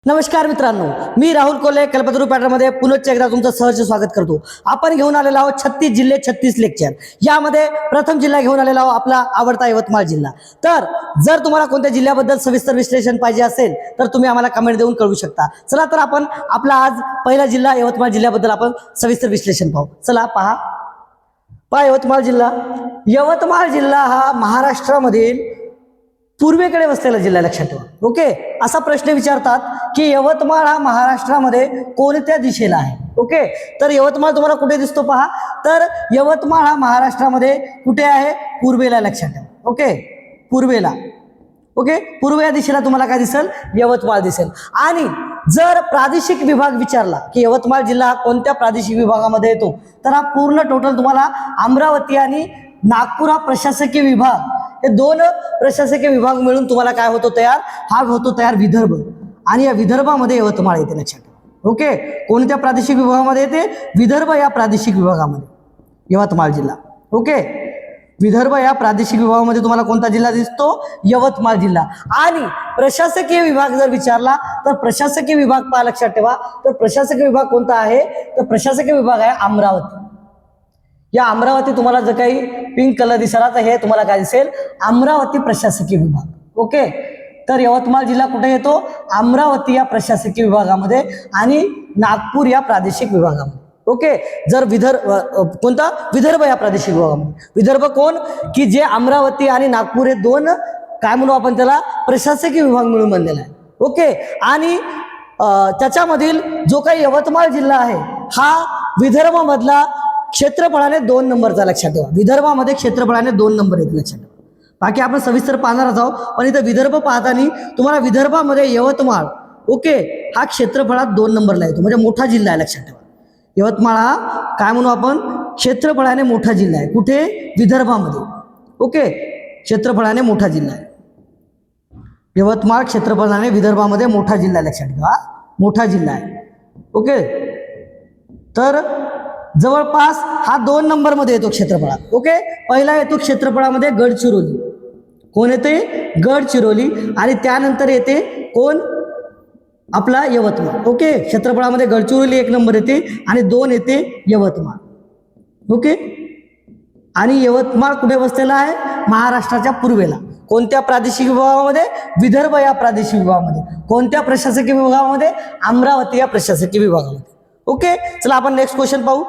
नमस्कार मित्रांनो, मी राहुल कोल्हे कल्पतरू पॅटर्नमध्ये पुनश्च एकदा तुमचं सहर्ष स्वागत करतो। आपण घेऊन आलेलो आहोत 36 जिल्हे 36 लेक्चर। यामध्ये प्रथम जिल्हा घेऊन आलेला आहोत आपला आवडता यवतमाळ जिल्हा। तर जर तुम्हाला कोणत्या जिल्ह्याबद्दल सविस्तर विश्लेषण पाहिजे असेल तर तुम्ही आम्हाला कमेंट देऊन कळवू शकता। चला तर आपण आपला आज पहिला जिल्हा यवतमाळ जिल्ह्याबद्दल आपण सविस्तर विश्लेषण पाहू। चला पहा यवतमाळ जिल्हा हा महाराष्ट्रामधील पूर्वेकडे वसलेला जिल्हा, लक्षात ठेवा। ओके, असा प्रश्न विचारतात की यवतमाळ हा महाराष्ट्रामध्ये कोणत्या दिशेला आहे। ओके, तर यवतमाळ तुम्हाला कुठे दिसतो पहा, तर यवतमाळ हा महाराष्ट्रामध्ये कुठे आहे, पूर्वेला, लक्षात ठेवा। ओके, पूर्वेला। ओके, पूर्व या दिशेला तुम्हाला काय दिसेल, यवतमाळ दिसेल। आणि जर प्रादेशिक विभाग विचारला की यवतमाळ जिल्हा हा कोणत्या प्रादेशिक विभागामध्ये येतो, तर हा पूर्ण टोटल तुम्हाला अमरावती आणि नागपूर हा प्रशासकीय विभाग, हे दोन प्रशासकीय विभाग मिळून तुम्हाला काय होतो तयार, हा होतो तयार विदर्भ। आणि या विदर्भामध्ये यवतमाळ येते, लक्षात ठेवा। ओके, कोणत्या प्रादेशिक विभागामध्ये येते, विदर्भ या प्रादेशिक विभागामध्ये यवतमाळ जिल्हा। ओके, विदर्भ या प्रादेशिक विभागामध्ये तुम्हाला कोणता जिल्हा दिसतो, यवतमाळ जिल्हा। आणि प्रशासकीय विभाग जर विचारला तर प्रशासकीय विभाग पहा, लक्षात ठेवा। तर प्रशासकीय विभाग कोणता आहे, तर प्रशासकीय विभाग आहे अमरावती। या अमरावती तुम्हाला जर काही पिंक कलर दिसला तर हे तुम्हाला काय दिसेल, अमरावती प्रशासकीय विभाग। ओके, तर यवतमाळ जिल्हा कुठे येतो, अमरावती या प्रशासकीय विभागामध्ये आणि नागपूर या प्रादेशिक विभागामध्ये। ओके, जर कोणता, विदर्भ या प्रादेशिक विभागामध्ये। विदर्भ कोण, की जे अमरावती आणि नागपूर हे दोन काय म्हणू आपण त्याला, प्रशासकीय विभाग मिळून बनलेला आहे। ओके, आणि त्याच्यामधील जो काही यवतमाळ जिल्हा आहे हा विदर्भामधला क्षेत्रफळाने 2 नंबरचा, लक्षात ठेवा। विदर्भामध्ये क्षेत्रफळाने 2 नंबर येते, लक्षात ठेवा। बाकी आपण सविस्तर पाहणार आहोत, पण इथं विदर्भ पाहताना तुम्हाला विदर्भामध्ये यवतमाळ, ओके, हा क्षेत्रफळात 2 नंबरला येतो, म्हणजे मोठा जिल्हा आहे, लक्षात ठेवा। यवतमाळ हा काय म्हणू आपण, क्षेत्रफळाने मोठा जिल्हा आहे, कुठे, विदर्भामध्ये। ओके, क्षेत्रफळाने मोठा जिल्हा आहे यवतमाळ, क्षेत्रफळाने विदर्भामध्ये मोठा जिल्हा, लक्षात ठेवा, मोठा जिल्हा आहे। ओके, तर जवळपास हा 2 नंबरमध्ये येतो क्षेत्रफळात। ओके, पहिला येतो क्षेत्रफळामध्ये गडचिरोली, कोण येते, गडचिरोली। आणि त्यानंतर येते कोण, आपला यवतमाळ। ओके, क्षेत्रफळामध्ये गडचिरोली 1 नंबर येते आणि 2 येते यवतमाळ। ओके, आणि यवतमाळ कुठे वसलेला आहे, महाराष्ट्राच्या पूर्वेला। कोणत्या प्रादेशिक विभागामध्ये, विदर्भ या प्रादेशिक विभागामध्ये। कोणत्या प्रशासकीय विभागामध्ये, अमरावती या प्रशासकीय विभागामध्ये। ओके, चला आपण नेक्स्ट क्वेश्चन पाहू।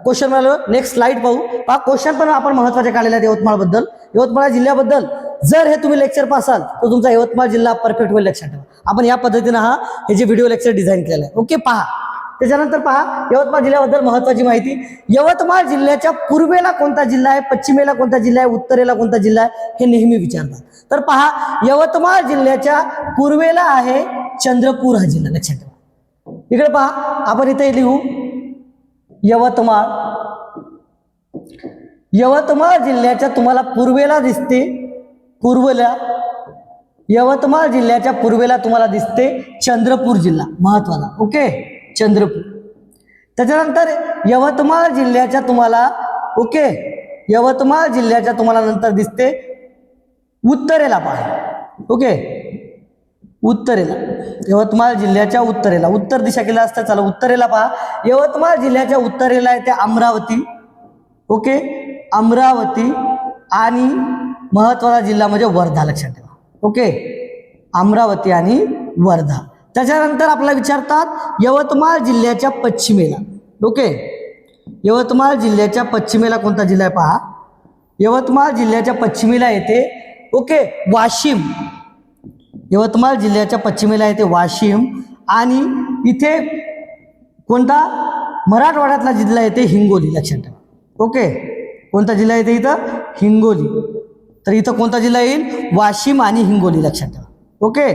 क्वेश्चन नेक्स्ट स्लाइड पाहू। क्वेश्चन पण आपण महत्वाचे काढलेले आहेत यवतमाळ बद्दल, यवतमाळ जिल्ह्याबद्दल। जर हे तुम्ही लेक्चर पासाल तर तुमचा यवतमाळ जिल्हा परफेक्ट होईल, लक्षात ठेवा। आपण या पद्धतीने हे जे व्हिडिओ लेक्चर डिझाईन केलेलं आहे। ओके, पहा त्याच्यानंतर पहा यवतमाळ जिल्ह्याबद्दल महत्वाची माहिती। यवतमाळ जिल्ह्याच्या पूर्वेला कोणता जिल्हा आहे, पश्चिमेला कोणता जिल्हा आहे, उत्तरेला कोणता जिल्हा आहे, हे नेहमी विचारतात। तर पहा, यवतमाळ जिल्ह्याच्या पूर्वेला आहे चंद्रपूर हा जिल्हा, लक्षात ठेवा। इकडे पहा, आपण इथे लिहू यवतमाळ। यवतमाळ जिल्ह्याच्या तुम्हाला पूर्वेला दिसते, पूर्वेला यवतमाळ जिल्ह्याच्या पूर्वेला तुम्हाला दिसते चंद्रपूर जिल्हा, महत्वाचा। ओके, चंद्रपूर। त्याच्यानंतर यवतमाळ जिल्ह्याच्या तुम्हाला, ओके, यवतमाळ जिल्ह्याच्या तुम्हाला नंतर दिसते उत्तरेला, पहा। ओके, उत्तरेला, यवतमाळ जिल्ह्याच्या उत्तरेला, उत्तर दिशा केला असता, चला उत्तरेला पहा। यवतमाळ जिल्ह्याच्या उत्तरेला येते अमरावती। ओके, अमरावती। आणि महत्वाचा जिल्हा म्हणजे वर्धा, लक्षात ठेवा। ओके, अमरावती आणि वर्धा। त्याच्यानंतर आपल्याला विचारतात यवतमाळ जिल्ह्याच्या पश्चिमेला। ओके, यवतमाळ जिल्ह्याच्या पश्चिमेला कोणता जिल्हा आहे पहा, यवतमाळ जिल्ह्याच्या पश्चिमेला येते, ओके, वाशिम। यवतमाळ जिल्ह्याच्या पश्चिमेला येते वाशिम। आणि इथे कोणता, मराठवाड्यातला जिल्हा येते हिंगोली, लक्षात ठेवा। ओके, कोणता जिल्हा येते इथं, हिंगोली। तर इथं कोणता जिल्हा येईल, वाशिम आणि हिंगोली, लक्षात ठेवा। ओके,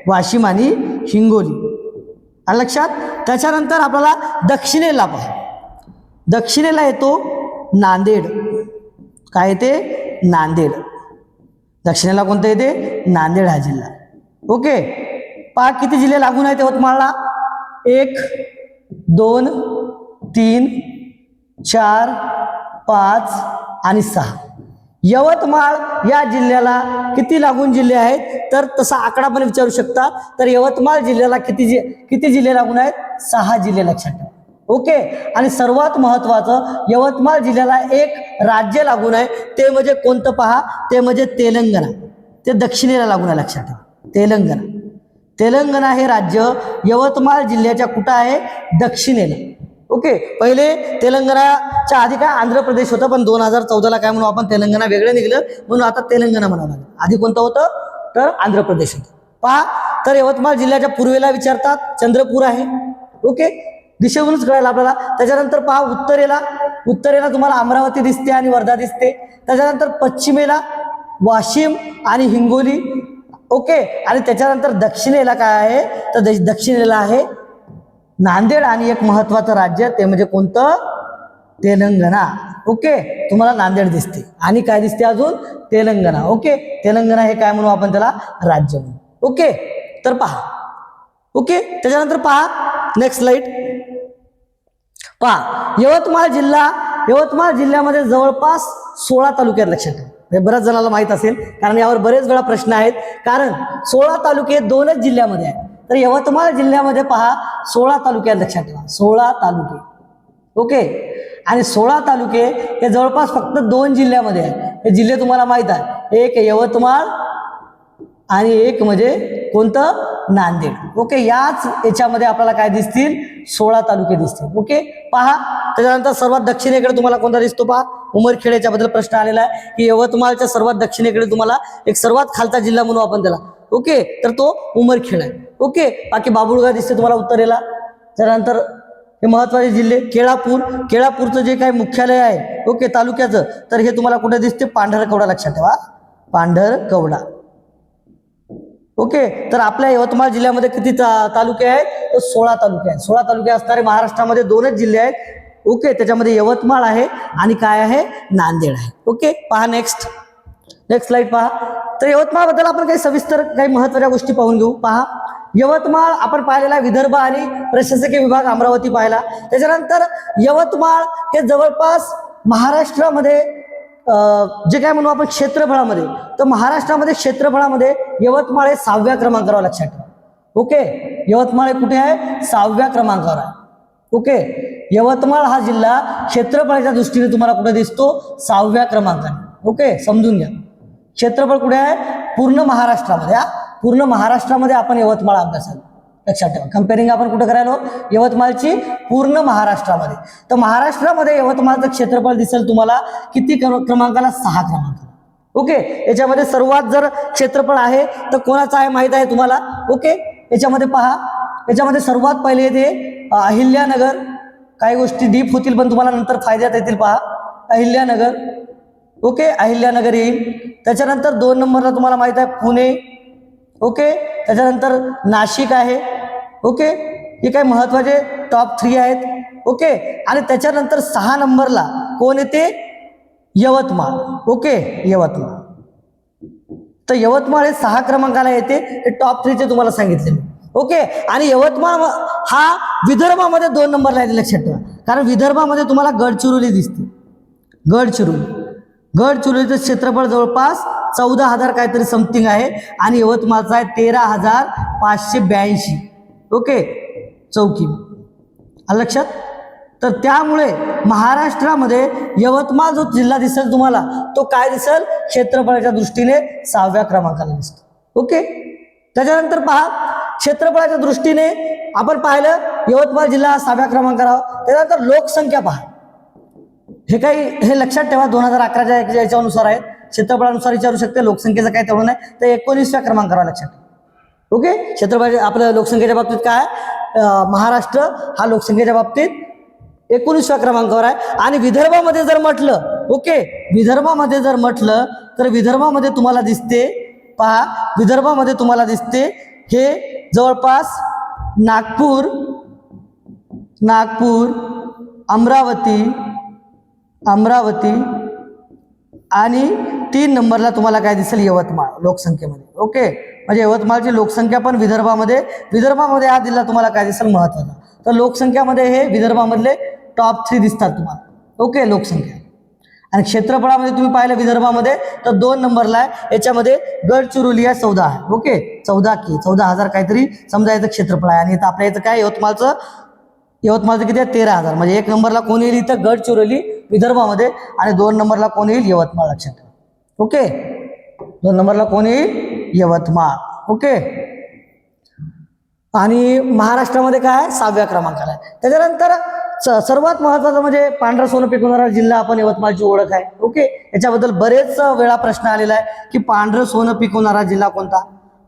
वाशिम आणि हिंगोली लक्षात। त्याच्यानंतर आपल्याला दक्षिणेला पहा, दक्षिणेला येतो नांदेड, काय येते, नांदेड। दक्षिणेला कोणतं येते, नांदेड हा जिल्हा। ओके, पहा किती जिल्हे लागून आहेत यवतमाळला, 1 2 3 4 5 आणि 6। यवतमाळ या जिल्ह्याला किती लागून जिल्हे आहेत, तर तसा आकडा पण विचारू शकता. तर यवतमाळ जिल्ह्याला किती जिल्हे लागून आहेत? 6 जिल्हे लक्षात ठेवा. ओके. आणि सर्वात महत्वाचं, यवतमाळ जिल्ह्याला एक राज्य लागून आहे, ते म्हणजे कोणतं पहा, ते म्हणजे तेलंगणा. ते दक्षिणेला लागून आहे, लक्षात ठेवा. तेलंगणा हे राज्य यवतमाळ जिल्ह्याच्या कुठं आहे? दक्षिणेला. ओके. पहिले तेलंगणाच्या आधी काय आंध्र प्रदेश होतं, पण 2014ला काय म्हणून आपण तेलंगणा वेगळं निघलं, म्हणून आता तेलंगणा म्हणावं लागलं. आधी कोणतं होतं? तर आंध्र प्रदेश होतं. पहा, तर यवतमाळ जिल्ह्याच्या पूर्वेला विचारतात चंद्रपूर आहे. ओके. दिशेवरूनच कळायला आपल्याला. त्याच्यानंतर पहा उत्तरेला तुम्हाला अमरावती दिसते आणि वर्धा दिसते. त्याच्यानंतर पश्चिमेला वाशिम आणि हिंगोली. ओके. आणि त्याच्यानंतर दक्षिणेला काय आहे? तर दक्षिणेला आहे नांदेड आणि एक महत्वाचं राज्य, ते म्हणजे कोणतं? तेलंगणा. ओके. तुम्हाला नांदेड दिसते आणि काय दिसते अजून? तेलंगणा. ओके. तेलंगणा हे काय म्हणू आपण त्याला? राज्य म्हणू. ओके. तर पहा. ओके. त्याच्यानंतर पहा नेक्स्ट स्लाइड. पहा, यवतमाळ जिल्ह्यामध्ये जवळपास 16 तालुके आहेत, लक्षात ठेवा. हे बऱ्याच जणांना माहित असेल, कारण यावर बरेच वेळा प्रश्न आहेत. कारण 16 तालुके 2च जिल्ह्यामध्ये आहेत. तर यवतमाळ जिल्ह्यामध्ये पहा 16 तालुके आहेत, लक्षात ठेवा. 16 तालुके. ओके. आणि 16 तालुके हे जवळपास फक्त 2 जिल्ह्यामध्ये आहेत. हे जिल्हे तुम्हाला माहित आहे, एक यवतमाळ आणि एक म्हणजे कोणतं? नांदेड. ओके. याच्यामध्ये आपल्याला काय दिसतील? 16 तालुके दिसतील. ओके. पहा, त्याच्यानंतर सर्वात दक्षिणेकडे तुम्हाला कोणता दिसतो? पहा, उमरखेड. याच्याबद्दल प्रश्न आलेला आहे की यवतमाळच्या सर्वात दक्षिणेकडे तुम्हाला एक सर्वात खालचा जिल्हा म्हणू आपण त्याला. ओके. तर तो उमरखेड आहे. ओके. बाकी बाबुळगाव दिसते तुम्हाला उत्तरेला. त्यानंतर हे महत्वाचे जिल्हे, केळापूरचं जे काही मुख्यालय आहे, ओके, तालुक्याचं, तर हे तुम्हाला कुठे दिसते? पांढरकवडा. लक्षात ठेवा, पांढरकवडा. ओके. तर आपल्या यवतमाळ जिल्ह्यामध्ये किती तालुके आहेत? तर 16 तालुके आहेत. 16 तालुके असणारे महाराष्ट्रामध्ये 2च जिल्हे आहेत. ओके. त्याच्यामध्ये यवतमाळ आहे आणि काय आहे? नांदेड आहे. ओके. पहा नेक्स्ट स्लाइड पहा. तर यवतमाळ बद्दल आपण काही सविस्तर काही महत्त्वाच्या गोष्टी पाहून घेऊ. पहा, यवतमाळ आपण पाहिलेला विदर्भ आणि प्रशासकीय विभाग अमरावती पाहिला. त्याच्यानंतर यवतमाळ हे जवळपास महाराष्ट्रामध्ये जे काय म्हणू आपण क्षेत्रफळामध्ये, तर महाराष्ट्रामध्ये क्षेत्रफळामध्ये यवतमाळ हे 6व्या क्रमांकावर, लक्षात ठेवा. ओके. यवतमाळ कुठे आहे? 6व्या क्रमांकावर आहे. ओके. यवतमाळ हा जिल्हा क्षेत्रफळाच्या दृष्टीने तुम्हाला कुठे दिसतो? 6व्या क्रमांकाने. ओके. समजून घ्या. क्षेत्रफळ कुठे आहे? पूर्ण महाराष्ट्रामध्ये. पूर्ण महाराष्ट्रामध्ये आपण यवतमाळ अभ्यासाल, लक्षात ठेवा. कंपेरिंग आपण कुठे करायलो? यवतमाळची पूर्ण महाराष्ट्रामध्ये. तर महाराष्ट्रामध्ये यवतमाळचं क्षेत्रफळ दिसेल तुम्हाला किती क्रमांकाला? 6 क्रमांकाला. ओके. याच्यामध्ये सर्वात जर क्षेत्रफळ आहे तर कोणाचं आहे माहित आहे तुम्हाला? ओके. याच्यामध्ये पहा, याच्यामध्ये सर्वात पहिले येते अहिल्यानगर. काही गोष्टी डीप होतील पण तुम्हाला नंतर फायद्यात येतील. पहा, अहिल्यानगर. ओके. अहिल्यानगर येईल. त्याच्यानंतर 2 नंबरला तुम्हाला माहित आहे पुणे. ओके. त्याच्यानंतर नाशिक आहे. ओके. हे काही महत्वाचे टॉप 3 आहेत. ओके. आणि त्याच्यानंतर 6 नंबरला कोण येते? यवतमाळ. ओके. यवतमाळ. तर यवतमाळ हे 6 क्रमांकाला येते. हे टॉप 3 चे तुम्हाला सांगितले. ओके. आणि यवतमाळ हा विदर्भामध्ये 2 नंबरला येते, लक्षात ठेवा. कारण विदर्भामध्ये तुम्हाला गडचिरोली दिसते. गडचिरोलीचं क्षेत्रफळ जवळपास 14,000 काहीतरी समथिंग आहे आणि यवतमाळचा आहे 13,582. ओके. चौकी लक्षात. तर त्यामुळे महाराष्ट्रामध्ये यवतमाळ जो जिल्हा दिसेल तुम्हाला, तो काय दिसेल? क्षेत्रफळाच्या दृष्टीने 6व्या क्रमांकाला दिसतो. ओके. त्याच्यानंतर पहा, क्षेत्रफळाच्या दृष्टीने आपण पाहिलं यवतमाळ जिल्हा 6व्या क्रमांकावर. त्याच्यानंतर लोकसंख्या पहा. हे लक्षात ठेवा. 2011च्या याच्यानुसार आहे, क्षेत्रफळानुसार विचारू शकते. लोकसंख्येचं काय तेवढं नाही. तर 19व्या क्रमांकावर, लक्षात ठेवा. ओके. क्षेत्रफळ आपल्या लोकसंख्येच्या बाबतीत काय? महाराष्ट्र हा लोकसंख्येच्या बाबतीत 19व्या क्रमांकावर आहे. आणि विदर्भामध्ये जर म्हटलं, ओके, विदर्भामध्ये जर म्हटलं तर विदर्भामध्ये तुम्हाला दिसते, पहा, विदर्भामध्ये तुम्हाला दिसते हे जवळपास नागपूर, अमरावती आणि 3 नंबरला तुम्हाला काय दिसेल? यवतमाळ लोकसंख्येमध्ये. ओके. म्हणजे यवतमाळची लोकसंख्या पण विदर्भामध्ये हा जिल्हा तुम्हाला काय दिसेल? महत्वाचा. तर लोकसंख्यामध्ये हे विदर्भामधले टॉप 3 दिसतात तुम्हाला. ओके. लोकसंख्या. आणि क्षेत्रफळामध्ये तुम्ही पाहिलं विदर्भामध्ये तर 2 नंबरला आहे, याच्यामध्ये गडचिरोली आहे 14 आहे. ओके 14,000 काहीतरी समजा याचं क्षेत्रफळ आहे. आणि इथं आपल्या इथं काय यवतमाळचं किती आहे 13,000. म्हणजे 1 नंबरला कोण येईल इथं गडचिरोली विदर्भामध्ये आणि 2 नंबरला कोण येईल यवतमाळ. लक्षात ठेवा. ओके 2 नंबरला कोण येईल यवतमाळ. ओके आणि महाराष्ट्रामध्ये काय 6व्या क्रमांकाला आहे. त्याच्यानंतर सर्वात महत्वाचं म्हणजे पांढरं सोनं पिकवणारा जिल्हा आपण यवतमाळची ओळख आहे. ओके याच्याबद्दल बरेच वेळा प्रश्न आलेला आहे की पांढरं सोनं पिकवणारा जिल्हा कोणता.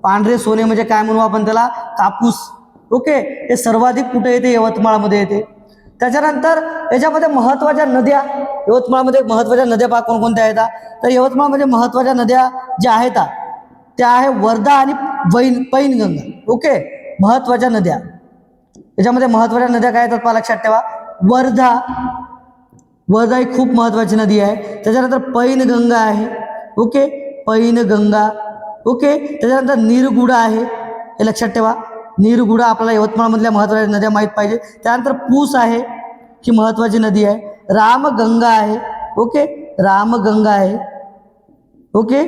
पांढरे सोने म्हणजे काय म्हणू आपण त्याला कापूस. ओके हे सर्वाधिक कुठे येते यवतमाळमध्ये येते. त्याच्यानंतर याच्यामध्ये महत्वाच्या नद्या यवतमाळमध्ये महत्वाच्या नद्या पहा कोणकोणत्या आहेत. तर यवतमाळमध्ये महत्वाच्या नद्या ज्या आहेत त्या आहे वर्धा आणि पैनगंगा. ओके महत्वाच्या नद्या याच्यामध्ये महत्वाच्या नद्या काय येतात पहा लक्षात ठेवा. वर्धा ही खूप महत्वाची नदी आहे. त्याच्यानंतर पैनगंगा आहे. ओके पैनगंगा. ओके त्याच्यानंतर निरगुडा आहे हे लक्षात ठेवा. निरगुडा आपल्याला यवतमाळमधल्या महत्वाच्या नद्या माहीत पाहिजे. त्यानंतर पूस आहे ही महत्वाची नदी आहे. रामगंगा आहे. ओके रामगंगा आहे. ओके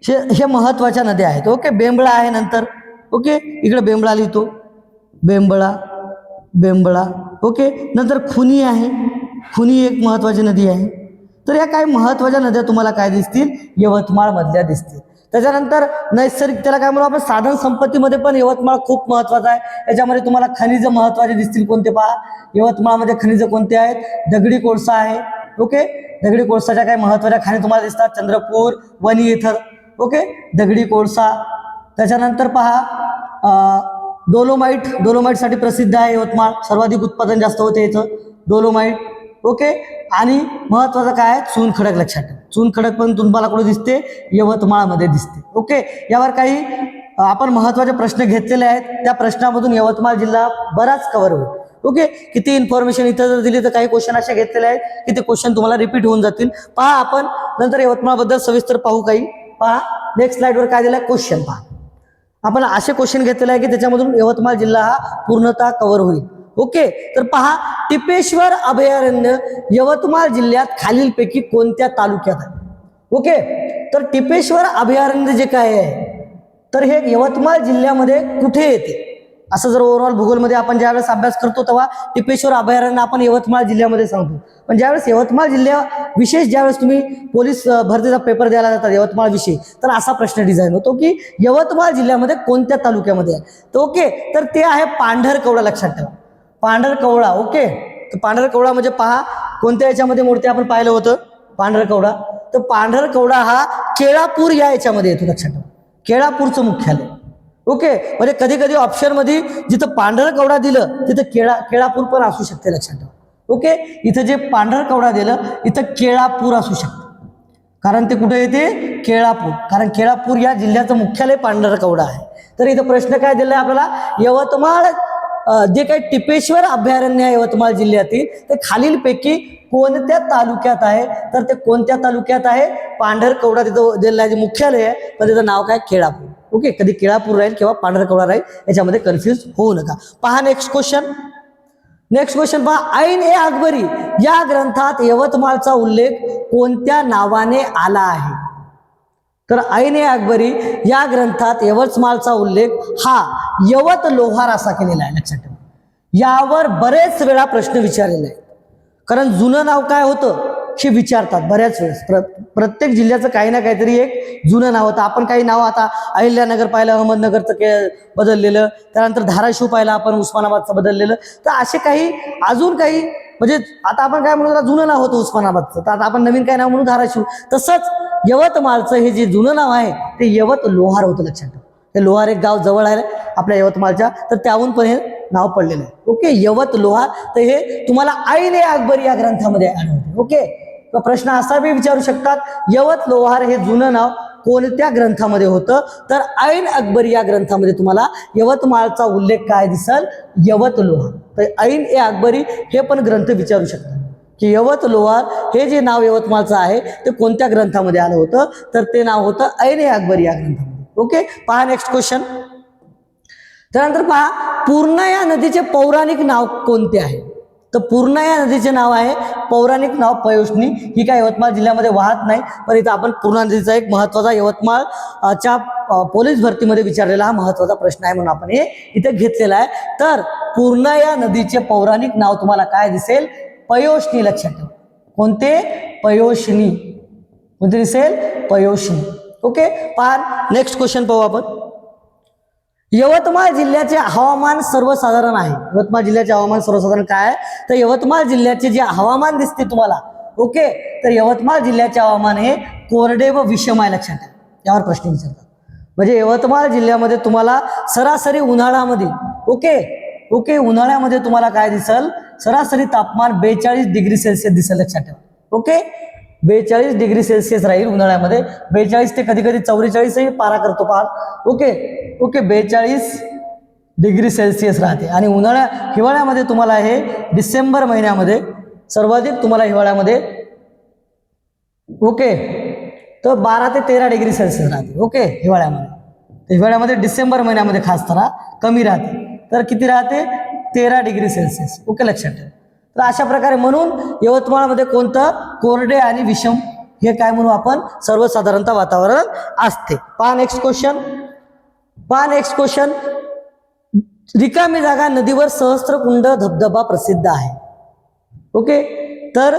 हे महत्वाच्या नद्या आहेत. ओके बेंबळा आहे नंतर. ओके इकडे बेंबळा लिहितो बेंबळा. ओके नंतर खुनी आहे. खुनी एक महत्वाची नदी आहे. तर या काही महत्वाच्या नद्या तुम्हाला काय दिसतील यवतमाळ मधल्या दिसतील. त्याच्यानंतर नैसर्गिक त्याला काय म्हणू आपण साधन संपत्तीमध्ये पण यवतमाळ खूप महत्वाचा आहे. याच्यामध्ये तुम्हाला खनिज महत्वाचे दिसतील कोणते पहा. यवतमाळमध्ये खनिज कोणते आहेत. दगडी कोळसा आहे. ओके दगडी कोळसाच्या काही महत्वाच्या खाणी तुम्हाला दिसतात चंद्रपूर वणी इथं. ओके दगडी कोळसा. त्याच्यानंतर पहा डोलोमाइटसाठी प्रसिद्ध आहे यवतमाळ. सर्वाधिक उत्पादन जास्त होते याचं डोलोमाइट. ओके आणि महत्वाचं काय आहे चुनखडक. लक्षात ठेवा चुनखडक पण तुम्हाला कुठे दिसते यवतमाळमध्ये दिसते. ओके यावर काही आपण महत्वाचे प्रश्न घेतलेले आहेत. त्या प्रश्नामधून यवतमाळ जिल्हा बराच कव्हर होईल. ओके किती इन्फॉर्मेशन इथं जर दिली तर काही क्वेश्चन असे घेतलेले आहेत की ते क्वेश्चन तुम्हाला रिपीट होऊन जातील. पहा आपण नंतर यवतमाळबद्दल सविस्तर पाहू काही. पहा नेक्स्ट स्लाइडवर काय दिलं क्वेश्चन पहा. आपण असे क्वेश्चन घेतलेले आहे की त्याच्यामधून यवतमाळ जिल्हा हा पूर्णतः कव्हर होईल. ओके तर पहा टिपेश्वर अभयारण्य यवतमाळ जिल्ह्यात खालीलपैकी कोणत्या तालुक्यात आहे. ओके तर टिपेश्वर अभयारण्य जे काय आहे तर हे यवतमाळ जिल्ह्यामध्ये कुठे येते. असं जर ओव्हरऑल भूगोलमध्ये आपण ज्यावेळेस अभ्यास करतो तेव्हा टिपेश्वर अभयारण्य आपण यवतमाळ जिल्ह्यामध्ये सांगतो. पण ज्यावेळेस यवतमाळ जिल्ह्या विशेष ज्यावेळेस तुम्ही पोलीस भरतीचा पेपर द्यायला जातात यवतमाळ विषयी तर असा प्रश्न डिझाईन होतो की यवतमाळ जिल्ह्यामध्ये कोणत्या तालुक्यामध्ये आहे. तर ओके तर ते आहे पांढरकवडा. लक्षात ठेवा पांढरकवडा. ओके तर पांढरकवडा म्हणजे पहा कोणत्या याच्यामध्ये मूर्ती आपण पाहिलं होतं पांढरकवडा. तर पांढरकवडा हा केळापूर या याच्यामध्ये येतो. लक्षात ठेवा केळापूरचं मुख्यालय. ओके म्हणजे कधी कधी ऑप्शन मध्ये जिथं पांढरकवडा दिलं तिथं केळापूर पण असू शकते. लक्षात ठेवा. ओके इथं जे पांढरकवडा दिलं इथं केळापूर असू शकतं कारण ते कुठे येते केळापूर. कारण केळापूर या जिल्ह्याचं मुख्यालय पांढरकवडा आहे. तर इथं प्रश्न काय दिलाय आपल्याला यवतमाळ जे काही टिपेश्वर अभयारण्य आहे यवतमाळ जिल्ह्यातील ते खालीलपैकी कोणत्या तालुक्यात आहे. तर ते कोणत्या तालुक्यात आहे पांढरकवडा तिथं जिल्ह्याचे मुख्यालय आहे पण त्याचं नाव काय केळापूर. ओके कधी केळापूर राहील किंवा पांढरकवडा राहील याच्यामध्ये कन्फ्युज होऊ नका. पहा नेक्स्ट क्वेश्चन पहा. ऐन ए अकबरी या ग्रंथात यवतमाळचा उल्लेख कोणत्या नावाने आला आहे. तर ऐन ए अकबरी या ग्रंथात यवतमाळचा उल्लेख हा यवत लोहार असा केलेला आहे. लक्षात ठेवा यावर बरेच वेळा प्रश्न विचारलेले आहेत कारण जुनं नाव काय होतं हे विचारतात बऱ्याच वेळेस. प्रत्येक जिल्ह्याचं काही ना काहीतरी एक जुनं नाव होतं. आपण काही नाव आता अहिल्यानगर पाहिलं अहमदनगरचं बदललेलं. त्यानंतर धाराशिव पाहिलं आपण उस्मानाबादचं बदललेलं. तर असे काही अजून काही म्हणजे आता आपण काय म्हणू जुनं नाव होतं उस्मानाबादचं तर आता आपण नवीन काय नाव म्हणू धाराशिव. तसंच यवतमाळचं हे जे जुनं नाव आहे ते यवत लोहार होतं. लक्षात ठेवा हे लोहार एक गाव जवळ आहे आपल्या यवतमाळच्या तर त्याहून पण हे नाव पडलेलं आहे. ओके यवत लोहार. तर हे तुम्हाला ऐन ए अकबरी या ग्रंथामध्ये आढळते. ओके तर प्रश्न असा बी विचारू शकतात यवत लोहार हे जुनं नाव कोणत्या ग्रंथामध्ये होतं. तर ऐन अकबरी या ग्रंथामध्ये तुम्हाला यवतमाळचा उल्लेख काय दिसल यवत लोहार. तर ऐन ए अकबरी हे पण ग्रंथ विचारू शकतात की यवत लोहार हे जे नाव यवतमाळचं आहे ते कोणत्या ग्रंथामध्ये आलं होतं. तर ते नाव होतं ऐन ए अकबरी या ग्रंथामध्ये. ओके पहा नेक्स्ट क्वेश्चन. त्यानंतर पहा पूर्णा या नदीचे पौराणिक नाव कोणते आहे. तर पूर्णा या नदीचे नाव आहे पौराणिक नाव पयोष्णी. ही काय यवतमाळ जिल्ह्यामध्ये वाहत नाही, पण इथं आपण पूर्णा नदीचा एक महत्त्वाचा यवतमाळच्या पोलीस भरतीमध्ये विचारलेला हा महत्त्वाचा प्रश्न आहे, म्हणून आपण हे इथे घेतलेला आहे. तर पूर्णा या नदीचे पौराणिक नाव तुम्हाला काय दिसेल? पयोष्णी. लक्षात ठेवा. कोणते? पयोष्णी. कोणते दिसेल? पयोष्णी. ओके. पहा नेक्स्ट क्वेश्चन पाहू आपण. यवतमाळ जिल्ह्याचे हवामान सर्वसाधारण आहे. यवतमाळ जिल्ह्याचे हवामान सर्वसाधारण काय आहे? तर यवतमाळ जिल्ह्याचे जे हवामान दिसते तुम्हाला, ओके, तर यवतमाळ जिल्ह्याचे हवामान हे कोरडे व विषम आहे. लक्षात ठेवा. यावर प्रश्न विचारतात. म्हणजे यवतमाळ जिल्ह्यामध्ये तुम्हाला सरासरी उन्हाळ्यामध्ये, ओके, उन्हाळ्यामध्ये तुम्हाला काय दिसल? सरासरी तापमान 42 डिग्री सेल्सिअस दिसेल. लक्षात ठेवा. ओके, 42 डिग्री सेल्सिअस राहील उन्हाळ्यामध्ये. 42 ते कधी कधी 44 पारा करतो पार. ओके, 42 डिग्री सेल्सिअस राहते. आणि हिवाळ्यामध्ये तुम्हाला हे डिसेंबर महिन्यामध्ये सर्वाधिक तुम्हाला हिवाळ्यामध्ये, ओके, तर 12 ते 13 डिग्री सेल्सिअस राहते. ओके, हिवाळ्यामध्ये डिसेंबर महिन्यामध्ये खास तर कमी राहते. तर किती राहते? 13 डिग्री सेल्सिअस. ओके, लक्षात ठेवा. तर अशा प्रकारे म्हणून यवतमाळमध्ये कोणतं? कोरडे आणि विषम हे काय म्हणू आपण? सर्वसाधारणतः वातावरण असते. पहा नेक्स्ट क्वेश्चन. रिकामी जागा नदीवर सहस्त्रकुंड धबधबा प्रसिद्ध आहे. ओके, तर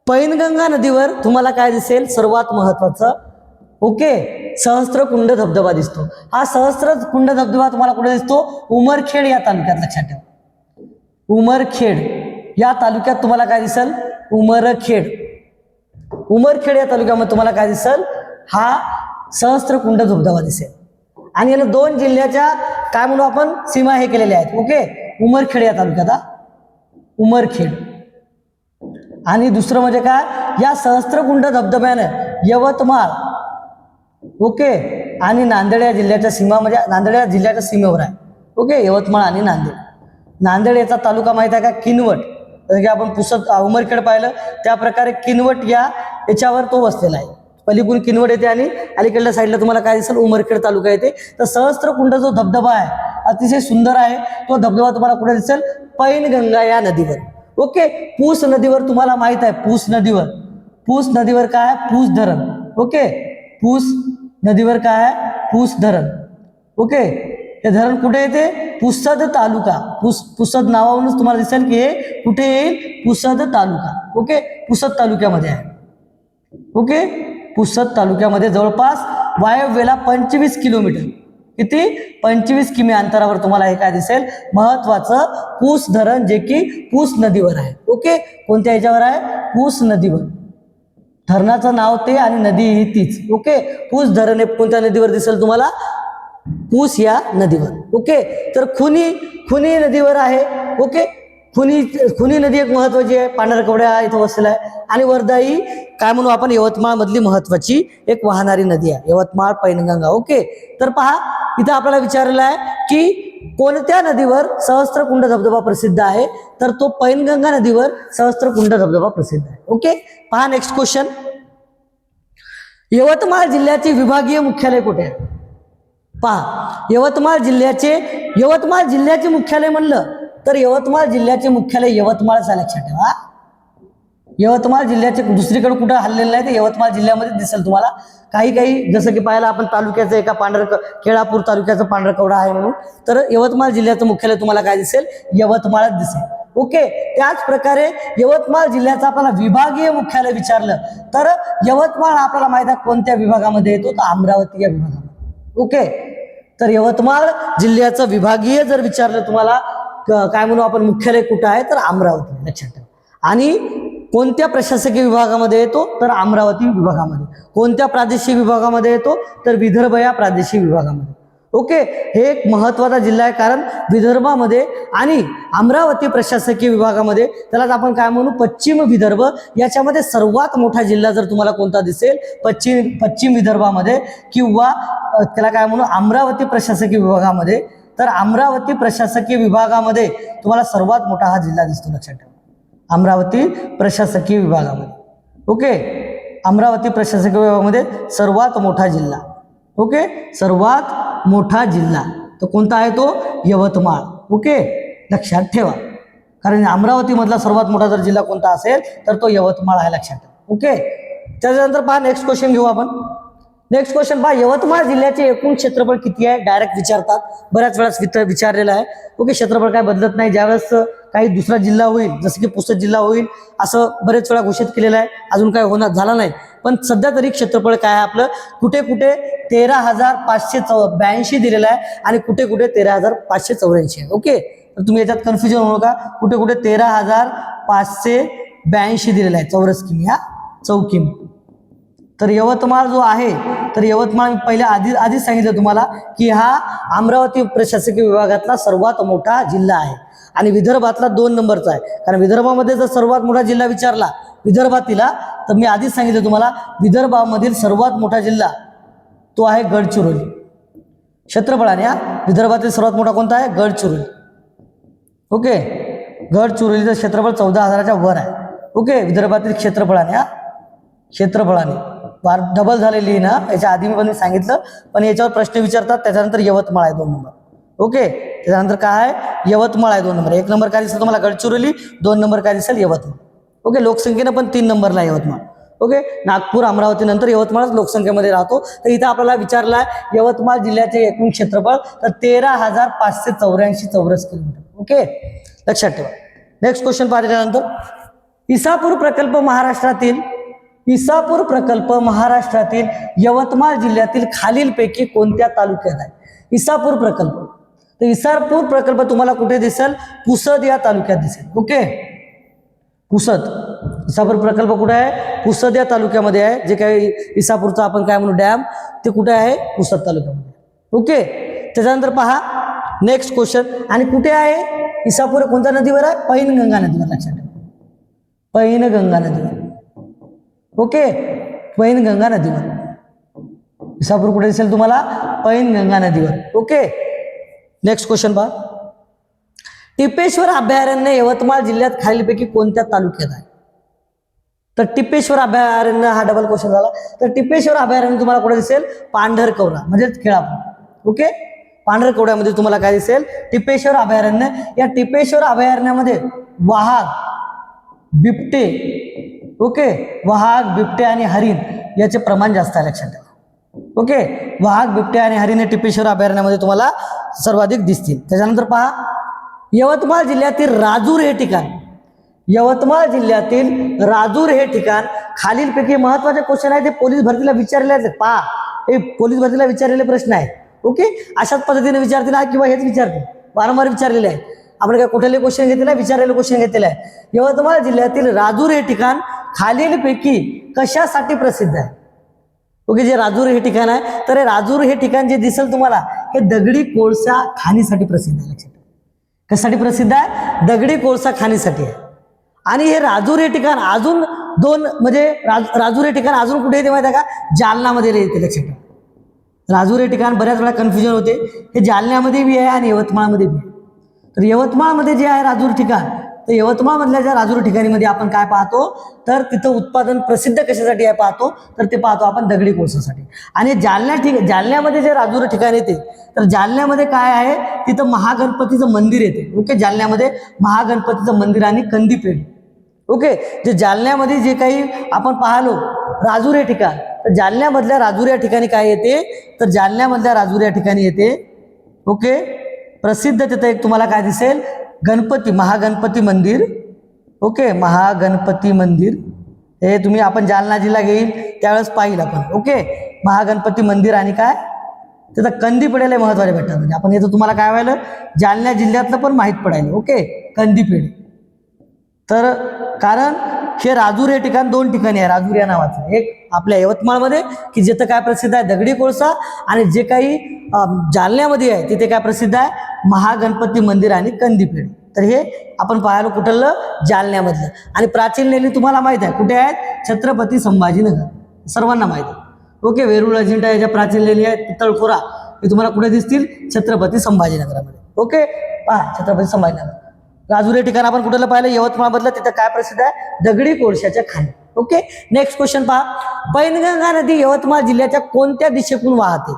पैनगंगा नदीवर तुम्हाला काय दिसेल? सर्वात महत्वाचं, ओके, सहस्त्रकुंड धबधबा दिसतो. हा सहस्त्रकुंड धबधबा तुम्हाला कुठे दिसतो? उमरखेड या तालुक्यात. लक्षात ठेवा. उमरखेड या तालुक्यात तुम्हाला काय दिसेल? उमरखेड या तालुक्यामध्ये तुम्हाला काय दिसेल? हा सहस्त्रकुंड धबधबा दिसेल. आणि याला 2 जिल्ह्याच्या काय म्हणू आपण? सीमा हे केलेल्या आहेत. ओके, उमरखेड या तालुक्यात, उमरखेड. आणि दुसरं म्हणजे काय? या सहस्त्रकुंड धबधब्यानं यवतमाळ, ओके, आणि नांदेड या जिल्ह्याच्या सीमा, म्हणजे नांदेड या जिल्ह्याच्या सीमेवर आहे. ओके, यवतमाळ आणि नांदेड याचा तालुका माहित आहे का? किनवट. जसं की आपण उमरखेड पाहिलं त्या प्रकारे किनवट याच्यावर तो वसलेला आहे. पलीकडून किनवट येते आणि अलीकडल्या साईडला तुम्हाला काय दिसेल? उमरखेड तालुका येते. तर सहस्त्रकुंड जो धबधबा आहे अतिशय सुंदर आहे. तो धबधबा तुम्हाला कुठे दिसेल? पैनगंगा या नदीवर. ओके, पूस नदीवर तुम्हाला माहित आहे, पूस नदीवर काय आहे? पूस धरण. ओके, पूस नदीवर काय आहे? पूस धरण. ओके, हे धरण कुठे येते? पुसद तालुका. पुसद नावावरूनच तुम्हाला दिसेल की हे कुठे येईल? पुसद तालुका. ओके, पुसद तालुक्यामध्ये आहे. ओके, पुसद तालुक्यामध्ये जवळपास वायव्येला 25 किलोमीटर, किती? 25 किमी अंतरावर तुम्हाला हे काय दिसेल? महत्वाचं पूस धरण, जे की पूस नदीवर आहे. ओके, कोणत्या ह्याच्यावर आहे? पूस नदीवर. धरणाचं नाव ते आणि नदी ही तीच. ओके, पूस धरण हे कोणत्या नदीवर दिसेल तुम्हाला? पूस या नदीवर. ओके, तर खुनी नदीवर आहे. ओके, खुनी नदी एक महत्वाची आहे. पांढरकवड्या इथं वसलेला आहे. आणि वर्धा ही काय म्हणू आपण? यवतमाळ मधली महत्वाची एक वाहणारी नदी आहे, यवतमाळ पैनगंगा. ओके, तर पहा इथं आपल्याला विचारलेलं आहे की कोणत्या नदीवर सहस्त्रकुंड धबधबा प्रसिद्ध आहे? तर तो पैनगंगा नदीवर सहस्त्रकुंड धबधबा प्रसिद्ध आहे. ओके, पहा नेक्स्ट क्वेश्चन. यवतमाळ जिल्ह्याचे विभागीय मुख्यालय कुठे आहे? पहा, यवतमाळ जिल्ह्याचे मुख्यालय म्हणलं तर यवतमाळ जिल्ह्याचे मुख्यालय यवतमाळच आहे. लक्षात ठेवा. यवतमाळ जिल्ह्याचे दुसरीकडे कुठं हल्लेलं नाही, तर यवतमाळ जिल्ह्यामध्ये दिसेल तुम्हाला. काही जसं की पाहायला आपण तालुक्याचं एका केळापूर तालुक्याचं पांढरकवडा आहे म्हणून, तर यवतमाळ जिल्ह्याचं मुख्यालय तुम्हाला काय दिसेल? यवतमाळच दिसेल. ओके, त्याच प्रकारे यवतमाळ जिल्ह्याचं आपल्याला विभागीय मुख्यालय विचारलं तर यवतमाळ आपल्याला माहित आहे कोणत्या विभागामध्ये येतो? तर अमरावती या विभागामध्ये. ओके, तर यवतमाळ जिल्ह्याचं विभागीय जर विचारलं तुम्हाला काय म्हणू आपण? मुख्यालय कुठं आहे? तर अमरावती. लक्षात ठेवा. आणि कोणत्या प्रशासकीय विभागामध्ये येतो? तर अमरावती विभागामध्ये. कोणत्या प्रादेशिक विभागामध्ये येतो? तर विदर्भ या प्रादेशिक विभागामध्ये. ओके, हे एक महत्वाचा जिल्हा आहे, कारण विदर्भामध्ये आणि अमरावती प्रशासकीय विभागामध्ये त्यालाच आपण काय म्हणू? पश्चिम विदर्भ. याच्यामध्ये सर्वात मोठा जिल्हा जर तुम्हाला कोणता दिसेल? पश्चिम विदर्भामध्ये किंवा त्याला काय म्हणू? अमरावती प्रशासकीय विभागामध्ये. तर अमरावती प्रशासकीय विभागामध्ये तुम्हाला सर्वात मोठा हा जिल्हा दिसतो. लक्षात ठेवा, अमरावती प्रशासकीय विभागामध्ये. ओके, अमरावती प्रशासकीय विभागामध्ये सर्वात मोठा जिल्हा. ओके, सर्वात मोठा जिल्हा तो कोणता आहे? तो यवतमाळ. ओके, लक्षात ठेवा. कारण अमरावतीमधला सर्वात मोठा जर जिल्हा कोणता असेल तर तो यवतमाळ आहे, लक्षात ठेवा. ओके, त्याच्यानंतर पहा नेक्स्ट क्वेश्चन घेऊ आपण. नेक्स्ट क्वेश्चन पहा, यवतमाळ जिल्ह्याचे एकूण क्षेत्रफळ किती आहे? डायरेक्ट विचारतात, बऱ्याच वेळेस विचारलेलं आहे. ओके, क्षेत्रफळ काय बदलत नाही. ज्यावेळेस काही दुसरा जिल्हा होईल, जसं की पुसद जिल्हा होईल, असं बरेच वेळा घोषित केलेलं आहे. अजून काय होणार झाला नाही, पण सध्या तरी क्षेत्रफळ काय आहे आपलं, कुठे कुठे 13,582 दिलेलं आहे आणि कुठे कुठे 13,584 आहे. ओके, तर तुम्ही याच्यात कन्फ्युजन होऊ नका. कुठे कुठे 13,582 दिलेला आहे चौरस किमी, हा चौकिमी. तर यवतमाळ जो आहे, तर यवतमाळ मी पहिल्या आधीच सांगितलं तुम्हाला की हा अमरावती प्रशासकीय विभागातला सर्वात मोठा जिल्हा आहे आणि विदर्भातला 2 नंबरचा आहे. कारण विदर्भामध्ये जर सर्वात मोठा जिल्हा विचारला विदर्भातीला, तर मी आधीच सांगितलं तुम्हाला विदर्भामधील सर्वात मोठा जिल्हा तो आहे गडचिरोली. क्षेत्रफळाने विदर्भातील सर्वात मोठा कोणता आहे? गडचिरोली. ओके, गडचिरोलीचं क्षेत्रफळ 14,000च्या वर आहे. ओके, विदर्भातील क्षेत्रफळाने डबल झालेली ना, याच्या आधी मी पण सांगितलं, पण याच्यावर प्रश्न विचारतात. त्याच्यानंतर यवतमाळ आहे 2 नंबर. ओके, त्याच्यानंतर काय आहे? यवतमाळ आहे 2 नंबर. 1 नंबर काय दिसेल तुम्हाला? गडचिरोली. 2 नंबर काय दिसेल? यवतमाळ. ओके, लोकसंख्येनं पण 3 नंबरला यवतमाळ. ओके, नागपूर अमरावती नंतर यवतमाळच लोकसंख्येमध्ये राहतो. तर इथं आपल्याला विचारला यवतमाळ जिल्ह्याचे एकूण क्षेत्रफळ तर 13,584 चौरस किलोमीटर. ओके, लक्षात ठेवा. नेक्स्ट क्वेश्चन पाहिल्यानंतर इसापूर प्रकल्प महाराष्ट्रातील यवतमाळ जिल्ह्यातील खालीलपैकी कोणत्या तालुक्यात आहे? इसापूर प्रकल्प. तर इसापूर प्रकल्प तुम्हाला कुठे दिसेल? पुसद या तालुक्यात दिसेल. ओके, पुसद. इसापूर प्रकल्प कुठे आहे? पुसद या तालुक्यामध्ये आहे. जे काही इसापूरचा आपण काय म्हणू डॅम, ते कुठे आहे? पुसद तालुक्यामध्ये. ओके, त्याच्यानंतर पहा नेक्स्ट क्वेश्चन. आणि कुठे आहे इसापूर? कोणत्या नदीवर आहे? पैनगंगा नदीवर. लक्षात ठेवा, पैनगंगा नदीवर. ओके, पैनगंगा नदीवर. इसापूर कुठे दिसेल तुम्हाला? पैनगंगा नदीवर. ओके, नेक्स्ट क्वेश्चन पहा. टिपेश्वर अभयारण्य यवतमाळ जिल्ह्यात खालीलपैकी कोणत्या तालुक्यात आहे? तर टिपेश्वर अभयारण्य हा डबल क्वेश्चन झाला. तर टिपेश्वर अभयारण्य तुम्हाला कुठे दिसेल? पांढरकवडा म्हणजेच खेळापूर. ओके, पांढरकवड्यामध्ये तुम्हाला काय दिसेल? टिपेश्वर अभयारण्य. या टिपेश्वर अभयारण्यामध्ये वाघ, बिबटे, ओके, वाघ, बिबटे आणि हरिण याचे प्रमाण जास्त आहे, लक्षात ठेवा. ओके, वाघ, बिबटे आणि हरिण हे टिपेश्वर अभयारण्यामध्ये तुम्हाला सर्वाधिक दिसतील. त्याच्यानंतर पहा यवतमाळ जिल्ह्यातील राजूर हे ठिकाण. यवतमाळ जिल्ह्यातील राजूर हे ठिकाण खालीलपैकी महत्वाचे क्वेश्चन आहे ते पोलीस भरतीला विचारले आहेत. पहा, हे पोलीस भरतीला विचारलेले प्रश्न आहेत. ओके, अशाच पद्धतीने विचारतील किंवा हेच विचारतील, वारंवार विचारलेले आहे. आपण काय कुठले क्वेश्चन घेतलेला आहे? विचारलेले क्वेश्चन घेतलेला आहे. यवतमाळ जिल्ह्यातील राजूर हे ठिकाण खालीलपैकी कशासाठी प्रसिद्ध आहे? ओके, जे राजूर हे ठिकाण आहे, तर हे राजूर हे ठिकाण जे दिसेल तुम्हाला हे दगडी कोळसा खाणीसाठी प्रसिद्ध आहे. लक्षात, कशासाठी प्रसिद्ध आहे? दगडी कोळसा खाणीसाठी आहे. आणि हे राजूर हे ठिकाण अजून 2 म्हणजे राजूर हे ठिकाण अजून कुठे येते माहिती आहे का? जालनामध्ये येते. लक्षात ठेवा, राजूर हे ठिकाण बऱ्याच वेळा कन्फ्युजन होते. हे जालन्यामध्ये बी आहे आणि यवतमाळमध्ये बी आहे. तर यवतमाळमध्ये जे आहे राजूर ठिकाण, तर यवतमाळमधल्या ज्या राजूर ठिकाणीमध्ये आपण काय पाहतो, तर तिथं उत्पादन प्रसिद्ध कशासाठी आहे पाहतो, तर ते पाहतो आपण दगडी कोळसासाठी. आणि जालन्यामध्ये जे राजूर ठिकाण येते, तर जालन्यामध्ये काय आहे? तिथं महागणपतीचं मंदिर येते. ओके, जालन्यामध्ये महागणपतीचं मंदिर आणि कंदीपेढी. ओके, जे जालन्यामध्ये जे काही आपण पाहलो राजूर हे ठिकाण, तर जालन्यामधल्या राजूर या ठिकाणी काय येते, तर जालन्यामधल्या राजूर या ठिकाणी येते. ओके, प्रसिद्ध तिथं एक तुम्हाला काय दिसेल? महागणपती मंदिर. ओके, महागणपती मंदिर हे तुम्ही आपण जालना जिल्हा घेईल त्यावेळेस पाहिल आपण. ओके, महागणपती मंदिर आणि काय त्याचा कंदीपेढीला महत्वाचे भेटतात. म्हणजे आपण येतं तुम्हाला काय व्हायला जालना जिल्ह्यातलं पण माहीत पडायला. ओके, कंदीपेढी. तर कारण हे राजूर हे ठिकाण 2 ठिकाणी आहे राजूर या नावाचं. एक आपल्या यवतमाळमध्ये की जिथं काय प्रसिद्ध आहे? दगडी कोळसा. आणि जे काही जालन्यामध्ये आहे तिथे काय प्रसिद्ध आहे? महागणपती मंदिर आणि कंदीपेढी. तर हे आपण पाहायला कुठलं? जालन्यामधलं. आणि प्राचीन लेणी तुम्हाला माहित आहे कुठे आहेत? छत्रपती संभाजीनगर, सर्वांना माहित आहे. ओके, वेरूळ अजिंठा याच्या प्राचीन लेणी आहेत, पितळखोरा, हे तुम्हाला कुठे दिसतील? छत्रपती संभाजीनगरामध्ये. ओके, पहा छत्रपती संभाजीनगर. राजूर हे ठिकाण आपण कुठलं पाहिलं? यवतमाळमधलं. तिथं काय प्रसिद्ध आहे? दगडी कोळशाच्या खाणी. ओके, नेक्स्ट क्वेश्चन पहा. पैनगंगा नदी यवतमाळ जिल्ह्याच्या कोणत्या दिशेतून वाहते?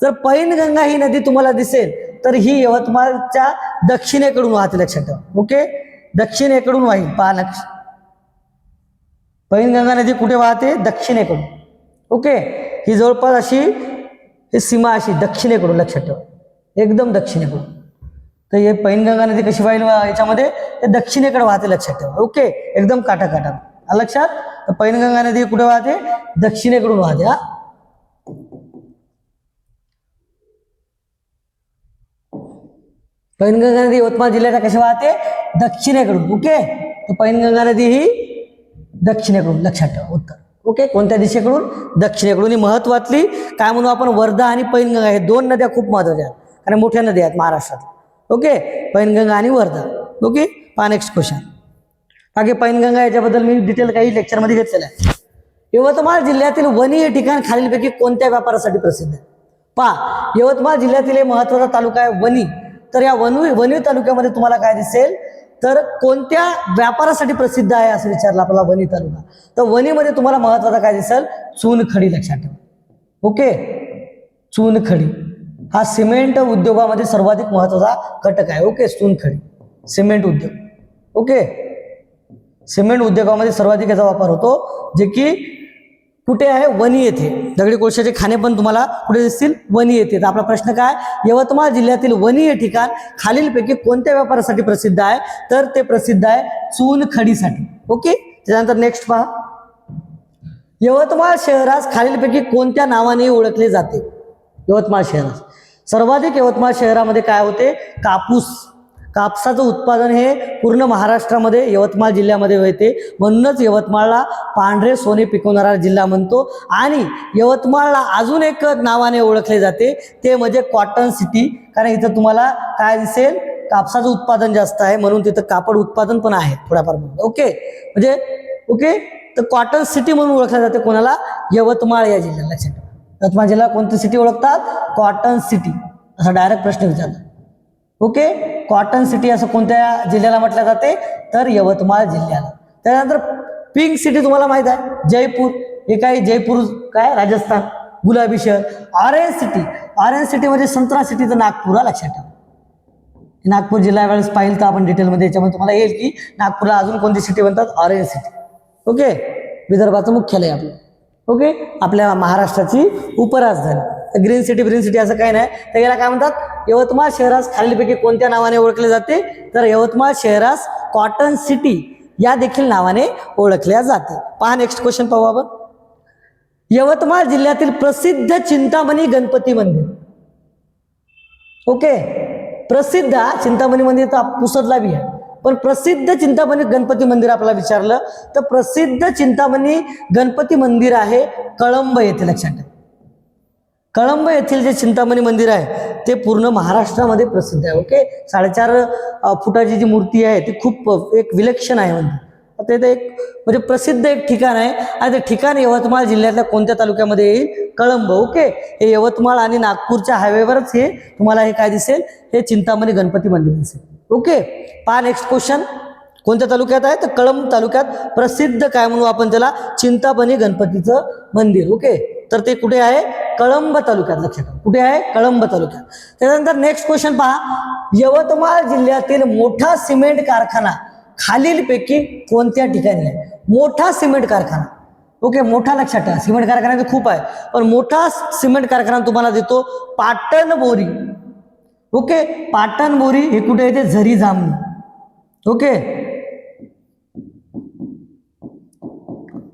जर पैनगंगा ही नदी तुम्हाला दिसेल तर ही यवतमाळच्या दक्षिणेकडून वाहते. लक्षात ठेवा. ओके, दक्षिणेकडून वाहील. पहा लक्ष, पैनगंगा नदी कुठे वाहते? दक्षिणेकडून. ओके, ही जवळपास अशी ही सीमा अशी दक्षिणेकडून, लक्षात ठेवा, एकदम दक्षिणेकडून. तर हे पैनगंगा नदी कशी वाहील याच्यामध्ये? ते दक्षिणेकडे वाहते, लक्षात ठेवा. ओके, एकदम काठाकाठा लक्षात. तर पैनगंगा नदी कुठे वाहते? दक्षिणेकडून वाहते. हा, पैनगंगा नदी यवतमाळ जिल्ह्याच्या कशी वाहते? दक्षिणेकडून. ओके, तर पैनगंगा नदी ही दक्षिणेकडून, लक्षात ठेवा उत्तर. ओके, कोणत्या दिशेकडून? दक्षिणेकडून. ही महत्वातली काय म्हणू आपण? वर्धा आणि पैनगंगा हे दोन नद्या खूप महत्वाच्या आहेत, कारण मोठ्या नद्या आहेत महाराष्ट्रात. ओके, पैनगंगा आणि वर्धा. ओके, पहा नेक्स्ट क्वेश्चन. बाकी पैनगंगा याच्याबद्दल मी डिटेल काही लेक्चरमध्ये घेतलेलं आहे. यवतमाळ जिल्ह्यातील वनी हे ठिकाण खालीलपैकी कोणत्या व्यापारासाठी प्रसिद्ध आहे? पहा, यवतमाळ जिल्ह्यातील हे महत्वाचा तालुका आहे वनी. तर या वनी तालुक्यामध्ये तुम्हाला काय दिसेल? तर कोणत्या व्यापारासाठी प्रसिद्ध आहे असं विचारलं आपल्याला वनी तालुका. तर वनीमध्ये तुम्हाला महत्वाचा काय दिसेल? चुनखडी, लक्षात ठेवा. ओके, चुनखडी हा सिमेंट उद्योगामध्ये सर्वाधिक महत्वाचा घटक आहे. ओके, चुनखडी सिमेंट उद्योग. ओके, सिमेंट उद्योगामध्ये सर्वाधिक याचा वापर होतो, जे की कुठे आहे? वनी येथे. दगडी कोळशाचे खाणे पण तुम्हाला कुठे दिसतील? वनी येथे. तर आपला प्रश्न काय? यवतमाळ जिल्ह्यातील वनी हे ठिकाण खालीलपैकी कोणत्या व्यापारासाठी प्रसिद्ध आहे? तर ते प्रसिद्ध आहे चुनखडीसाठी. ओके, त्यानंतर नेक्स्ट पहा. यवतमाळ शहरास खालीलपैकी कोणत्या नावाने ओळखले जाते? यवतमाळ शहरास सर्वाधिक यवतमाळ शहरामध्ये काय होते? कापसाचं उत्पादन हे पूर्ण महाराष्ट्रामध्ये यवतमाळ जिल्ह्यामध्ये होते. म्हणूनच यवतमाळला पांढरे सोने पिकवणारा जिल्हा म्हणतो. आणि यवतमाळला अजून एक नावाने ओळखले जाते, ते म्हणजे कॉटन सिटी. कारण इथं तुम्हाला काय दिसेल? कापसाचं उत्पादन जास्त आहे, म्हणून तिथं कापड उत्पादन पण आहे थोड्याफार. ओके, म्हणजे ओके, तर कॉटन सिटी म्हणून ओळखले जाते कोणाला? यवतमाळ या जिल्ह्याला. लक्षात ठेवा, यवतमाळ जिल्हा कोणती सिटी ओळखतात? Cotton city. असा डायरेक्ट प्रश्न विचारला. ओके, कॉटन सिटी असं कोणत्या जिल्ह्याला म्हटलं जाते? तर यवतमाळ जिल्ह्याला. त्यानंतर पिंक सिटी तुम्हाला माहित आहे, जयपूर. हे काय? जयपूर काय? राजस्थान. गुलाबी शहर. ऑरेंज सिटी म्हणजे संत्रा सिटी, तर नागपूर. लक्षात ठेवा, नागपूर जिल्हा वेळेस पाहिलं तर आपण डिटेलमध्ये याच्यामध्ये तुम्हाला येईल की नागपूरला अजून कोणती सिटी म्हणतात? Orange city. ओके, विदर्भाचं मुख्यालय आपलं. ओके, आपल्या महाराष्ट्राची उपराजधानी. तर ग्रीन सिटी असं काही नाही. तर याला काय म्हणतात? यवतमाळ शहरास खालीलपैकी कोणत्या नावाने ओळखले जाते? तर यवतमाळ शहरास कॉटन सिटी या देखील नावाने ओळखल्या जाते. पहा नेक्स्ट क्वेश्चन पाहू आपण. यवतमाळ जिल्ह्यातील प्रसिद्ध चिंतामणी गणपती मंदिर. ओके, प्रसिद्ध चिंतामणी मंदिर तर पुसदला बी आहे, पण प्रसिद्ध चिंतामणी गणपती मंदिर आपल्याला विचारलं तर प्रसिद्ध चिंतामणी गणपती मंदिर आहे कळंब येथे. लक्षात ठेवा, कळंब येथील जे चिंतामणी मंदिर आहे ते पूर्ण महाराष्ट्रामध्ये प्रसिद्ध आहे. ओके, 4.5 फुटाची जी मूर्ती आहे ती खूप एक विलक्षण आहे मंदिर. ते एक म्हणजे प्रसिद्ध एक ठिकाण आहे. आणि ते ठिकाण यवतमाळ जिल्ह्यातल्या कोणत्या तालुक्यामध्ये येईल? कळंब. ओके, हे यवतमाळ आणि नागपूरच्या हायवेवरच हे तुम्हाला हे काय दिसेल? हे चिंतामणी गणपती मंदिर दिसेल. ओके, पहा नेक्स्ट क्वेश्चन. कोणत्या तालुक्यात आहे? तर कळंब तालुक्यात प्रसिद्ध काय म्हणू आपण त्याला? चिंतामणी गणपतीचं मंदिर. ओके, तर ते कुठे आहे? कळंब तालुक्यात. लक्षात ठेवा, कुठे आहे? कळंब तालुक्यात. त्यानंतर नेक्स्ट क्वेश्चन पहा. यवतमाळ जिल्ह्यातील मोठा सिमेंट कारखाना खालीलपैकी कोणत्या ठिकाणी आहे? मोठा सिमेंट कारखाना. ओके, मोठा लक्षात ठेवा, सिमेंट कारखाना खूप आहे, पण मोठा सिमेंट कारखाना तुम्हाला देतो पाटणबोरी. ओके, पाटणबोरी हे कुठे येते? झरी जामणी. ओके,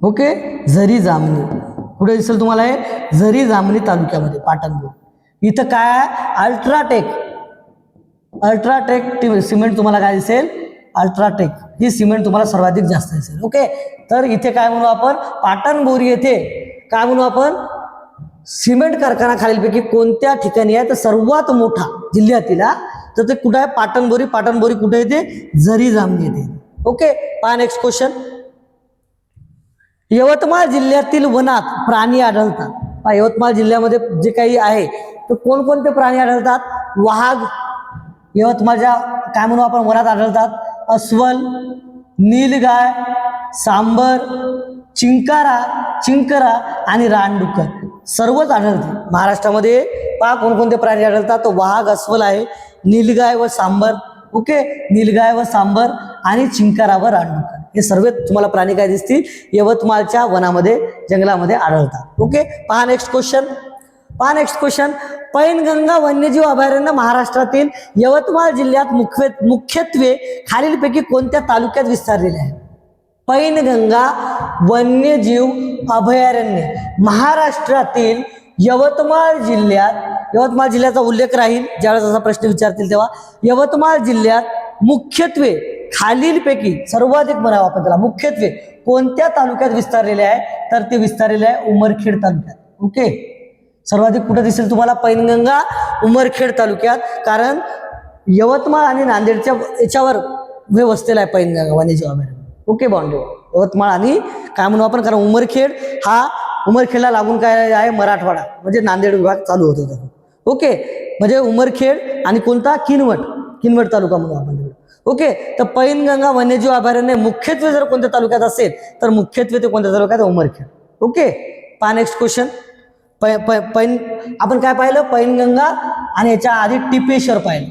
ओके, झरी जामणी कुठे दिसेल तुम्हाला? हे झरी जामणी तालुक्यामध्ये पाटणबोरी. इथं काय आहे? अल्ट्राटेक सिमेंट तुम्हाला काय दिसेल? अल्ट्राटेक ही सिमेंट तुम्हाला सर्वाधिक जास्त दिसेल. ओके, तर इथे काय म्हणू आपण? पाटणबोरी येथे काय म्हणू आपण? सिमेंट कारखाना खालीलपैकी कोणत्या ठिकाणी आहे? तर सर्वात मोठा जिल्ह्यातील. तर ते कुठे आहे? पाटणबोरी. पाटणबोरी कुठे येते? झरी जामणी येते. ओके, पहा नेक्स्ट क्वेश्चन. यवतमाळ जिल्ह्यातील वनात प्राणी आढळतात. यवतमाळ जिल्ह्यामध्ये जे काही आहे तर कोणकोणते प्राणी आढळतात? वाघ यवतमाळच्या काय म्हणू आपण वनात आढळतात. अस्वल, नीलगाय, सांबर, चिंकरा आणि रानडुक्कर सर्वच आढळते महाराष्ट्रामध्ये. पहा कोणकोणते प्राणी आढळतात? तो वाघ, अस्वल आहे, नीलगाय व सांबर. ओके, नीलगाय व सांबर आणि चिंकारावर रानडुक्कर हे सर्व तुम्हाला प्राणी काय दिसतील यवतमाळच्या वनामध्ये जंगलामध्ये आढळतात. ओके, पहा नेक्स्ट क्वेश्चन. पैनगंगा वन्यजीव अभयारण्य महाराष्ट्रातील यवतमाळ जिल्ह्यात मुख्यत्वे खालीलपैकी कोणत्या तालुक्यात विस्तारलेले आहे? पैनगंगा वन्यजीव अभयारण्य महाराष्ट्रातील यवतमाळ जिल्ह्याचा उल्लेख राहील ज्यावेळेस असा प्रश्न विचारतील तेव्हा. यवतमाळ जिल्ह्यात मुख्यत्वे खालीलपैकी सर्वाधिक म्हणावं आपण त्याला मुख्यत्वे कोणत्या तालुक्यात विस्तारलेले आहे? तर ते विस्तारलेले आहे उमरखेड तालुक्यात. ओके, सर्वाधिक कुठे दिसेल तुम्हाला? पैनगंगा उमरखेड तालुक्यात, कारण यवतमाळ आणि नांदेडच्या याच्यावर हे वसलेला आहे पैनगंगा वन्यजीव अभयारण्य. ओके, बाउंड्री यवतमाळ आणि काय म्हणू आपण, कारण उमरखेडला लागून काय आहे मराठवाडा म्हणजे नांदेड विभाग चालू होतो त्याचा. ओके, म्हणजे उमरखेड आणि कोणता किनवट तालुका म्हणू आपण तिकडे. ओके, तर पैनगंगा वन्यजीव अभयारण्य मुख्यत्वे जर कोणत्या तालुक्यात असेल तर मुख्यत्वे ते कोणत्या तालुक्यात? उमरखेड. ओके, पहा नेक्स्ट क्वेश्चन. आपण काय पाहिलं? पैनगंगा आणि याच्या आधी टिपेश्वर पाहिलं.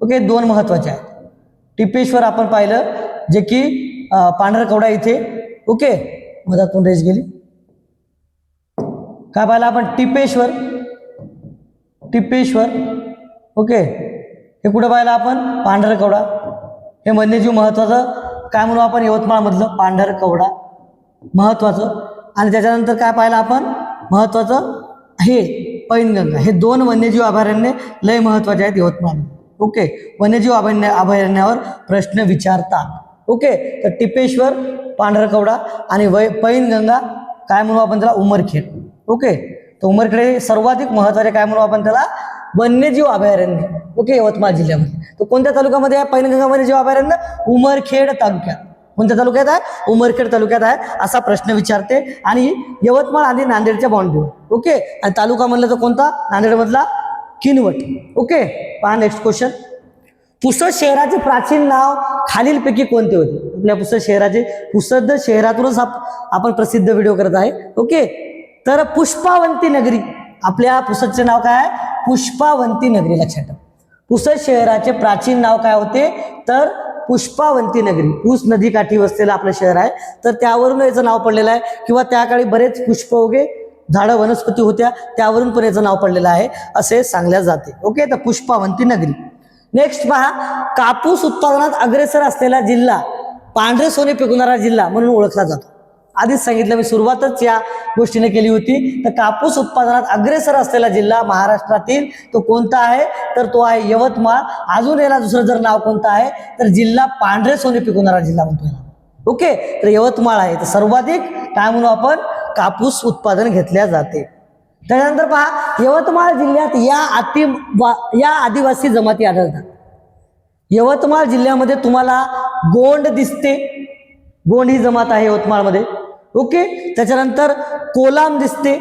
ओके, दोन महत्वाचे आहेत. टिपेश्वर आपण पाहिलं जे की पांढरकवडा इथे. ओके, मधातून रेस गेली. काय पाहिलं आपण? टिपेश्वर. ओके, हे कुठं पाहिलं आपण? पांढरकवडा. हे वन्यजीव महत्वाचं काय म्हणू आपण यवतमाळ मधलं? पांढरकवडा महत्वाचं. आणि त्याच्यानंतर काय पाहिलं आपण महत्वाचं? हे पैनगंगा. हे दोन वन्यजीव अभयारण्य लय महत्वाचे आहेत यवतमाळमध्ये. ओके, वन्यजीव अभयारण्यावर प्रश्न विचारतात. ओके, तर टिपेश्वर, पांढरकवडा आणि पैनगंगा काय म्हणू आपण त्याला? उमरखेड. ओके, तर उमरखेड सर्वाधिक महत्वाचे काय म्हणू आपण त्याला? वन्यजीव अभयारण्य. ओके, यवतमाळ जिल्ह्यामध्ये. तर कोणत्या तालुक्यामध्ये आहे पैनगंगा वन्यजीव अभयारण्य? उमरखेड तालुक्यात. कोणत्या तालुक्यात आहे? उमरखेड तालुक्यात आहे असा प्रश्न विचारते. आणि यवतमाळ आणि नांदेडच्या बाउंड्रीवर. ओके, आणि तालुका म्हणलं तर कोणता? नांदेडमधला किनवट. ओके, पहा नेक्स्ट क्वेश्चन. पुसद शहराचे प्राचीन नाव खालीलपैकी कोणते होते? आपल्या पुसद शहरातूनच आपण प्रसिद्ध व्हिडिओ करत आहे. ओके, तर पुष्पावंती नगरी. आपल्या पुसदचे नाव काय आहे? पुष्पावंती नगरी. लक्षात ठेवा, पुसद शहराचे प्राचीन नाव काय होते? तर पुष्पावंती नगरी. पुस नदी काठी वसलेलं आपलं शहर आहे, तर त्यावरून याचं नाव पडलेलं आहे. किंवा त्या काळी बरेच पुष्पवगे झाडं वनस्पती होत्या त्यावरून पण याचं नाव पडलेलं आहे असे सांगल्या जाते. ओके, तर पुष्पावंती नगरी. नेक्स्ट पहा, कापूस उत्पादनात अग्रेसर असलेला जिल्हा पांढरे सोने पिकवणारा जिल्हा म्हणून ओळखला जातो. आधीच सांगितलं मी, सुरुवातच या गोष्टीने केली होती. तर कापूस उत्पादनात अग्रेसर असलेला जिल्हा महाराष्ट्रातील तो कोणता आहे? तर तो आहे यवतमाळ. अजून याला दुसरं जर नाव कोणतं आहे तर जिल्हा पांढरे सोने पिकवणारा जिल्हा म्हणतो याला. ओके, तर यवतमाळ आहे. तर सर्वाधिक काय म्हणू आपण? कापूस उत्पादन घेतल्या जाते. त्यानंतर पहा, यवतमाळ जिल्ह्यात या आदिवासी जमाती आढळतात. यवतमाळ जिल्ह्यामध्ये तुम्हाला गोंड दिसते. गोंड ही जमात आहे यवतमाळमध्ये. ओके, त्याच्यानंतर कोलाम दिसते.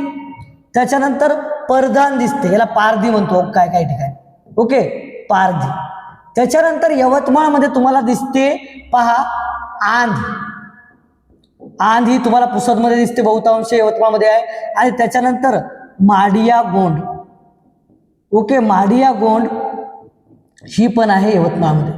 त्याच्यानंतर परधान दिसते. याला पारधी म्हणतो काय ठिकाणी. ओके, पारधी. त्याच्यानंतर यवतमाळमध्ये तुम्हाला दिसते पहा आंध ही तुम्हाला पुसदमध्ये दिसते, बहुतांश यवतमाळमध्ये आहे. आणि त्याच्यानंतर माडिया गोंड. ओके, माडिया गोंड ही पण आहे यवतमाळमध्ये.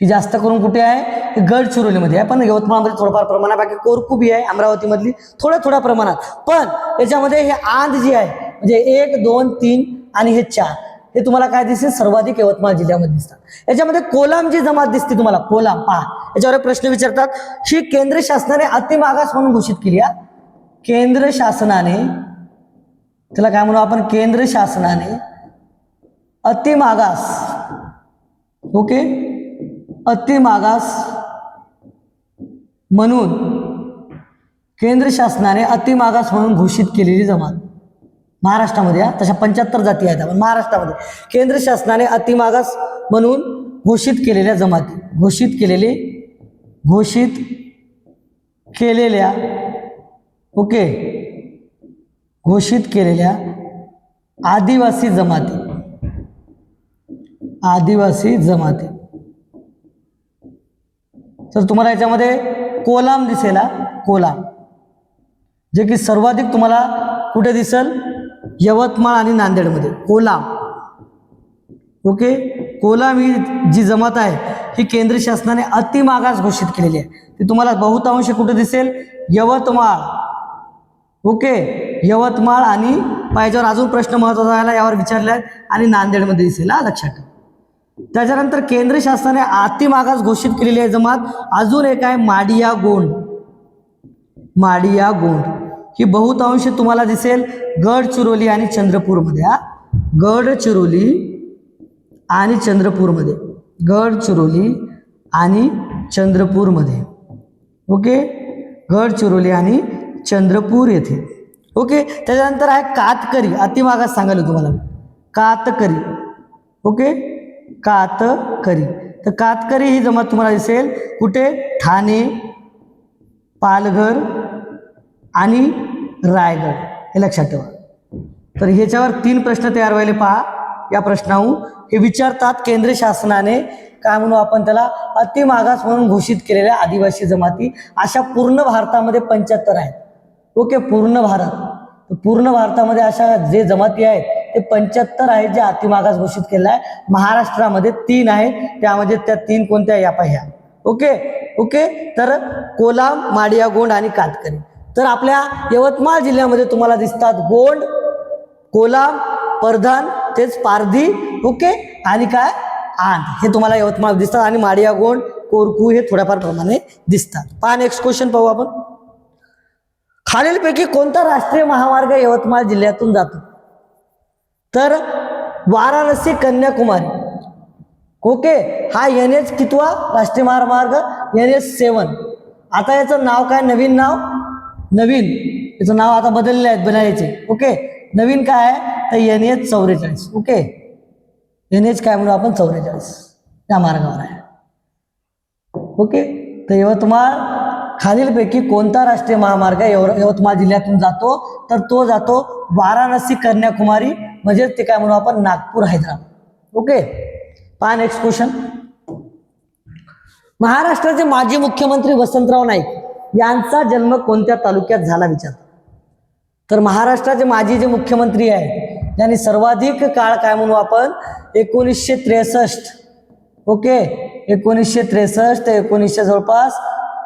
ही जास्त करून कुठे आहे? गडचिरोलीमध्ये आहे, पण यवतमाळमध्ये थोडंफार प्रमाणात. बाकी कोरकुबी आहे अमरावतीमधली थोड्या प्रमाणात. पण याच्यामध्ये हे आंध जी आहे म्हणजे 1, 2, 3 आणि हे 4 हे तुम्हाला काय दिसते? सर्वाधिक यवतमाळ जिल्ह्यामध्ये दिसतात. याच्यामध्ये कोलाम जी जमात दिसते तुम्हाला, कोलाम पहा, याच्यावर प्रश्न विचारतात. ही केंद्र शासनाने अतिमागास म्हणून घोषित केली आहे. केंद्र शासनाने त्याला काय म्हणू आपण? केंद्र शासनाने अतिमागास. ओके, अतिमागास म्हणून केंद्र शासनाने अतिमागास म्हणून घोषित केलेली जमात महाराष्ट्रामध्ये. तशा 75 जाती आहेत, आपण महाराष्ट्रामध्ये केंद्र शासनाने अतिमागास म्हणून घोषित केलेल्या जमाती, घोषित केलेल्या ओके, घोषित केलेल्या आदिवासी जमाती. तर तुम्हाला याच्यामध्ये कोलाम दिसेल. कोलाम जे की सर्वाधिक तुम्हाला कुठे दिसेल? यवतमाळ आणि नांदेडमध्ये कोलाम. ओके, कोलाम ही जी जमात आहे ही केंद्र शासनाने अतिमागास घोषित केलेली आहे. ती तुम्हाला बहुतांश कुठे दिसेल? यवतमाळ. ओके, यवतमाळ आणि पाहिजेवर अजून प्रश्न महत्त्वाचा आला यावर विचारले आहेत आणि नांदेडमध्ये दिसेल, लक्षात ठेवा. त्याच्यानंतर केंद्र शासनाने अतिमागास घोषित केलेली आहे जमात अजून एक आहे माडिया गोंड. माडिया गोंड ही बहुतांश तुम्हाला दिसेल गडचिरोली आणि चंद्रपूरमध्ये. गडचिरोली आणि चंद्रपूरमध्ये. गडचिरोली आणि चंद्रपूरमध्ये. ओके, गडचिरोली आणि चंद्रपूर येथे. ओके, त्याच्यानंतर आहे कातकरी. अतिमागास सांगायला तुम्हाला कातकरी. ओके, कातकरी. तर कातकरी ही जमात तुम्हाला दिसेल कुठे? ठाणे, पालघर आणि रायगड, हे लक्षात ठेवा. तर ह्याच्यावर 3 प्रश्न तयार व्हायला पहा. या प्रश्नाहून हे विचारतात केंद्र शासनाने काय म्हणू आपण त्याला अतिमागास म्हणून घोषित केलेल्या आदिवासी जमाती अशा पूर्ण भारतामध्ये 75 आहेत. ओके, पूर्ण भारत. पूर्ण भारतामध्ये अशा जे जमाती आहेत ते 75 आहेत जे अतिमागास घोषित केलेला आहे. महाराष्ट्रामध्ये 3 आहेत, त्यामध्ये त्या 3 कोणत्या या पाह्या. ओके ओके, तर कोलाम, माडिया गोंड आणि कातकरी. तर आपल्या यवतमाळ जिल्ह्यामध्ये तुम्हाला दिसतात गोंड, कोलाम, परधान, तेच पारधी. ओके, आणि काय आंध, हे तुम्हाला यवतमाळ दिसतात. आणि माडिया गोंड, कोरकू हे थोड्याफार प्रमाणे दिसतात. पहा नेक्स्ट क्वेश्चन पाहू आपण. खालीलपैकी कोणता राष्ट्रीय महामार्ग यवतमाळ जिल्ह्यातून जातो? तर वाराणसी कन्याकुमारी. ओके, हा NH कितवा राष्ट्रीय महामार्ग? NH7. आता याचं नाव काय? नवीन नाव, नवीन याचं नाव आता बदलले आहेत बनायचे. ओके, नवीन काय आहे? तर NH44. ओके, NH काय म्हणू आपण? 44 या मार्गावर आहे. ओके, तर यवतमाळ खालीलपैकी कोणता राष्ट्रीय महामार्ग यवतमाळ जिल्ह्यातून जातो? तर तो जातो वाराणसी कन्याकुमारी, म्हणजे ते काय म्हणू आपण? नागपूर, हैदराबाद. ओके, पहा नेक्स्ट क्वेश्चन. महाराष्ट्राचे माजी मुख्यमंत्री वसंतराव नाईक यांचा जन्म कोणत्या तालुक्यात झाला विचारतात? तर महाराष्ट्राचे माजी जे मुख्यमंत्री आहेत त्यांनी सर्वाधिक काळ काय म्हणू आपण? 1963. ओके, 1963 ते 1900 जवळपास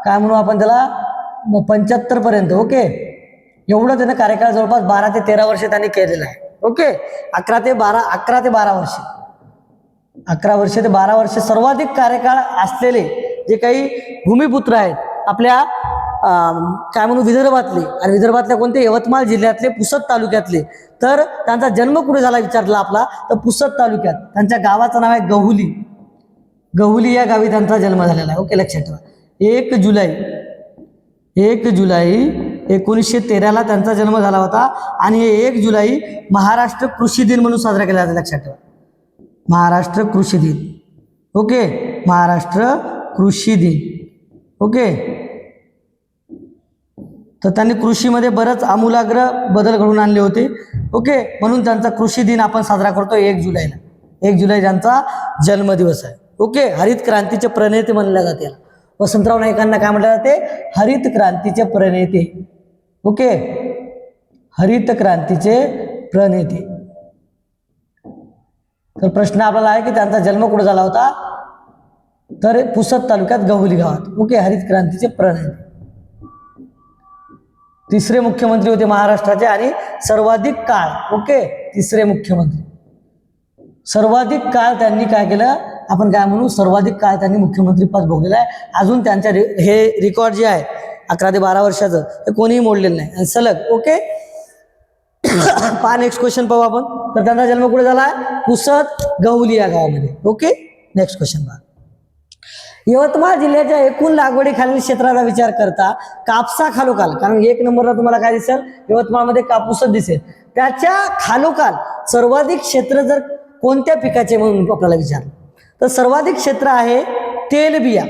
काय म्हणू आपण त्याला 75 पर्यंत. ओके, एवढं त्यानं कार्यकाळ जवळपास 12 ते 13 वर्ष त्यांनी केलेला आहे. ओके, 11 ते 12 वर्ष, 11 वर्ष ते 12 वर्ष सर्वाधिक कार्यकाळ असलेले जे काही भूमिपुत्र आहेत आपल्या काय म्हणू विदर्भातले, आणि विदर्भातल्या कोणते? यवतमाळ जिल्ह्यातले पुसद तालुक्यातले. तर त्यांचा जन्म कुठे झाला विचारला आपला? तर पुसद तालुक्यात. त्यांच्या गावाचं नाव आहे गहुली. गहुली या गावी त्यांचा जन्म झालेला आहे. ओके, लक्षात ठेवा. 1 जुलै 1913 त्यांचा जन्म झाला होता. आणि 1 जुलै महाराष्ट्र कृषी दिन म्हणून साजरा केला जातो, लक्षात ठेवा. महाराष्ट्र कृषी दिन. ओके, महाराष्ट्र कृषी दिन. ओके, तर त्यांनी कृषीमध्ये बरंच आमूलाग्र बदल घडवून आणले होते. ओके, म्हणून त्यांचा कृषी दिन आपण साजरा करतो 1 जुलैला. 1 जुलै त्यांचा जन्मदिवस आहे. ओके, हरित क्रांतीचे प्रणेते म्हणले जाते. वसंतराव नाईकांना काय म्हटलं जाते? हरित क्रांतीचे प्रणेते. ओके, हरित क्रांतीचे प्रणेते. तर प्रश्न आपल्याला आहे की त्यांचा जन्म कुठे झाला होता? तर पुसद तालुक्यात गहुली गावात. ओके, हरित क्रांतीचे प्रणेते. 3रे मुख्यमंत्री होते महाराष्ट्राचे आणि सर्वाधिक काळ. ओके, 3रे मुख्यमंत्री. सर्वाधिक काळ त्यांनी काय केलं आपण काय म्हणू? सर्वाधिक काळ त्यांनी मुख्यमंत्री पद भोगलेलं आहे. अजून त्यांच्या हे रेकॉर्ड जे आहे 11 ते 12 वर्षाचं ते कोणीही मोडलेलं नाही आणि सलग. ओके, पहा नेक्स्ट क्वेश्चन पाहू आपण. तर त्यांचा जन्म कुठे झाला? पुसद गहुली या गावामध्ये. ओके, नेक्स्ट क्वेश्चन पहा. यवतमाळ जिल्ह्याच्या एकूण लागवडीखालील क्षेत्राचा विचार करता कापसा खालोखाल, कारण 1 नंबरला तुम्हाला काय दिसेल? यवतमाळमध्ये कापूसच दिसेल. त्याच्या खालोखाल सर्वाधिक क्षेत्र जर कोणत्या पिकाचे म्हणून आपल्याला विचारलं तर सर्वाधिक क्षेत्र आहे तेलबिया.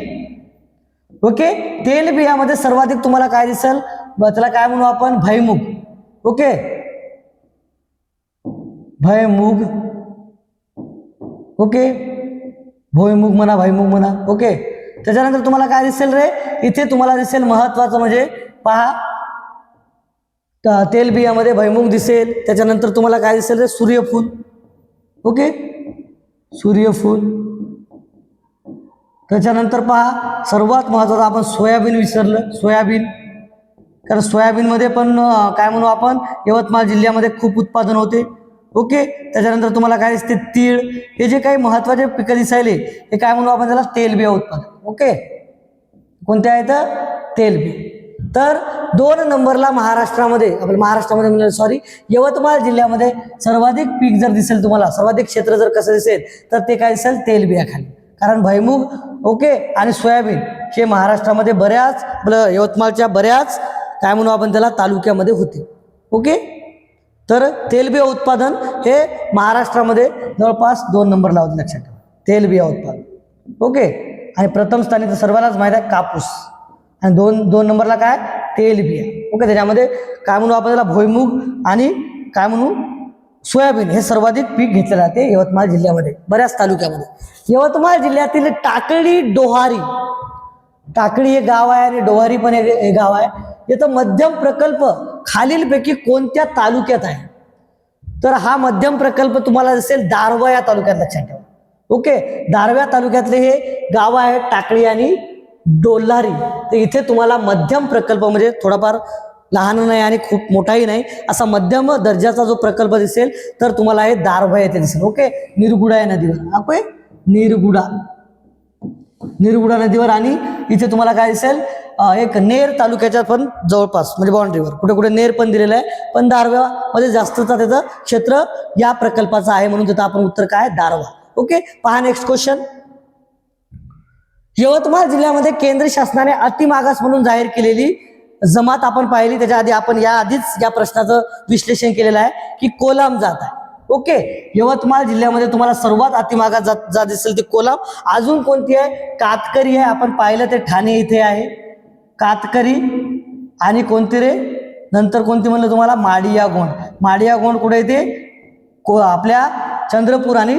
ओके, तेलबियामध्ये सर्वाधिक तुम्हाला काय दिसेल? त्याला काय म्हणू आपण? भुईमूग. ओके, भुईमूग. ओके, भुईमूग म्हणा, भुईमूग म्हणा. ओके, त्याच्यानंतर तुम्हाला काय दिसेल रे? इथे तुम्हाला दिसेल महत्वाचं म्हणजे पहा तेलबियामध्ये भुईमूग दिसेल. त्याच्यानंतर तुम्हाला काय दिसेल रे? सूर्यफूल. ओके, सूर्यफूल. त्याच्यानंतर पहा सर्वात महत्त्वाचं आपण सोयाबीन विसरलं. सोयाबीन, कारण सोयाबीनमध्ये पण काय म्हणू आपण यवतमाळ जिल्ह्यामध्ये खूप उत्पादन होते. ओके. त्याच्यानंतर तुम्हाला काय दिसते तीळ. हे जे काही महत्त्वाचे पिकं दिसायले हे काय म्हणू आपण त्याला तेलबिया उत्पादन. ओके. कोणते आहेत तेलबिया. तर 2 नंबरला महाराष्ट्रामध्ये यवतमाळ जिल्ह्यामध्ये सर्वाधिक पीक जर दिसेल तुम्हाला, सर्वाधिक क्षेत्र जर कसं दिसेल तर ते काय दिसेल तेलबिया खाली. कारण भुईमुग ओके आणि सोयाबीन हे महाराष्ट्रामध्ये बऱ्याच यवतमाळच्या बऱ्याच काय म्हणू आपण त्याला तालुक्यामध्ये होते. ओके. तर तेलबिया उत्पादन हे महाराष्ट्रामध्ये जवळपास 2 नंबरला होते, लक्षात ठेवा तेलबिया उत्पादन. ओके. आणि प्रथम स्थानी तर सर्वांनाच माहीत आहे कापूस, आणि दोन नंबरला काय तेलबिया. ओके. त्याच्यामध्ये काय म्हणू आपण त्याला भुईमुग आणि काय म्हणू सोयाबीन हे सर्वाधिक पीक घेतले जाते यवतमाळ जिल्ह्यामध्ये बऱ्याच तालुक्यामध्ये. यवतमाळ जिल्ह्यातील टाकळी डोहारी, टाकळी हे गाव आहे आणि डोहारी पण हे गाव आहे. याचा मध्यम प्रकल्प खालीलपैकी कोणत्या तालुक्यात आहे? तर हा मध्यम प्रकल्प तुम्हाला दिसेल दारवा या तालुक्यात, लक्षात ठेवा. ओके. दारव्या तालुक्यातले हे गाव आहे टाकळी आणि डोल्हारी. तर इथे तुम्हाला मध्यम प्रकल्प म्हणजे थोडाफार लहान नाही आणि खूप मोठाही नाही असा मध्यम दर्जाचा जो प्रकल्प दिसेल तर तुम्हाला हे दारवा येथे दिसेल. ओके. निरगुडा या नदीवर, ओके निरगुडा नदीवर. आणि इथे तुम्हाला काय दिसेल एक नेर तालुक्याच्या पण जवळपास म्हणजे बाउंड्रीवर कुठे कुठे नेर पण दिलेलं आहे, पण दारव्यामध्ये जास्तचा त्याचं क्षेत्र या प्रकल्पाचं आहे म्हणून तिथं आपण उत्तर काय दारवा. ओके. पहा नेक्स्ट क्वेश्चन. यवतमाळ जिल्ह्यामध्ये केंद्र शासनाने अतिमागास म्हणून जाहीर केलेली जमात आपण पाहिली. त्याच्या आधी आपण या आधीच या प्रश्नाचं विश्लेषण केलेलं आहे की कोलाम जात आहे. ओके. यवतमाळ जिल्ह्यामध्ये तुम्हाला सर्वात अतिमागास जात दिसेल ती कोलाम. अजून कोणती आहे? कातकरी आहे. आपण पाहिलं ते ठाणे इथे आहे कातकरी. आणि कोणती रे नंतर कोणती म्हणलं तुम्हाला माडिया गोंड. माडिया गोंड कुठे येते आपल्या चंद्रपूर आणि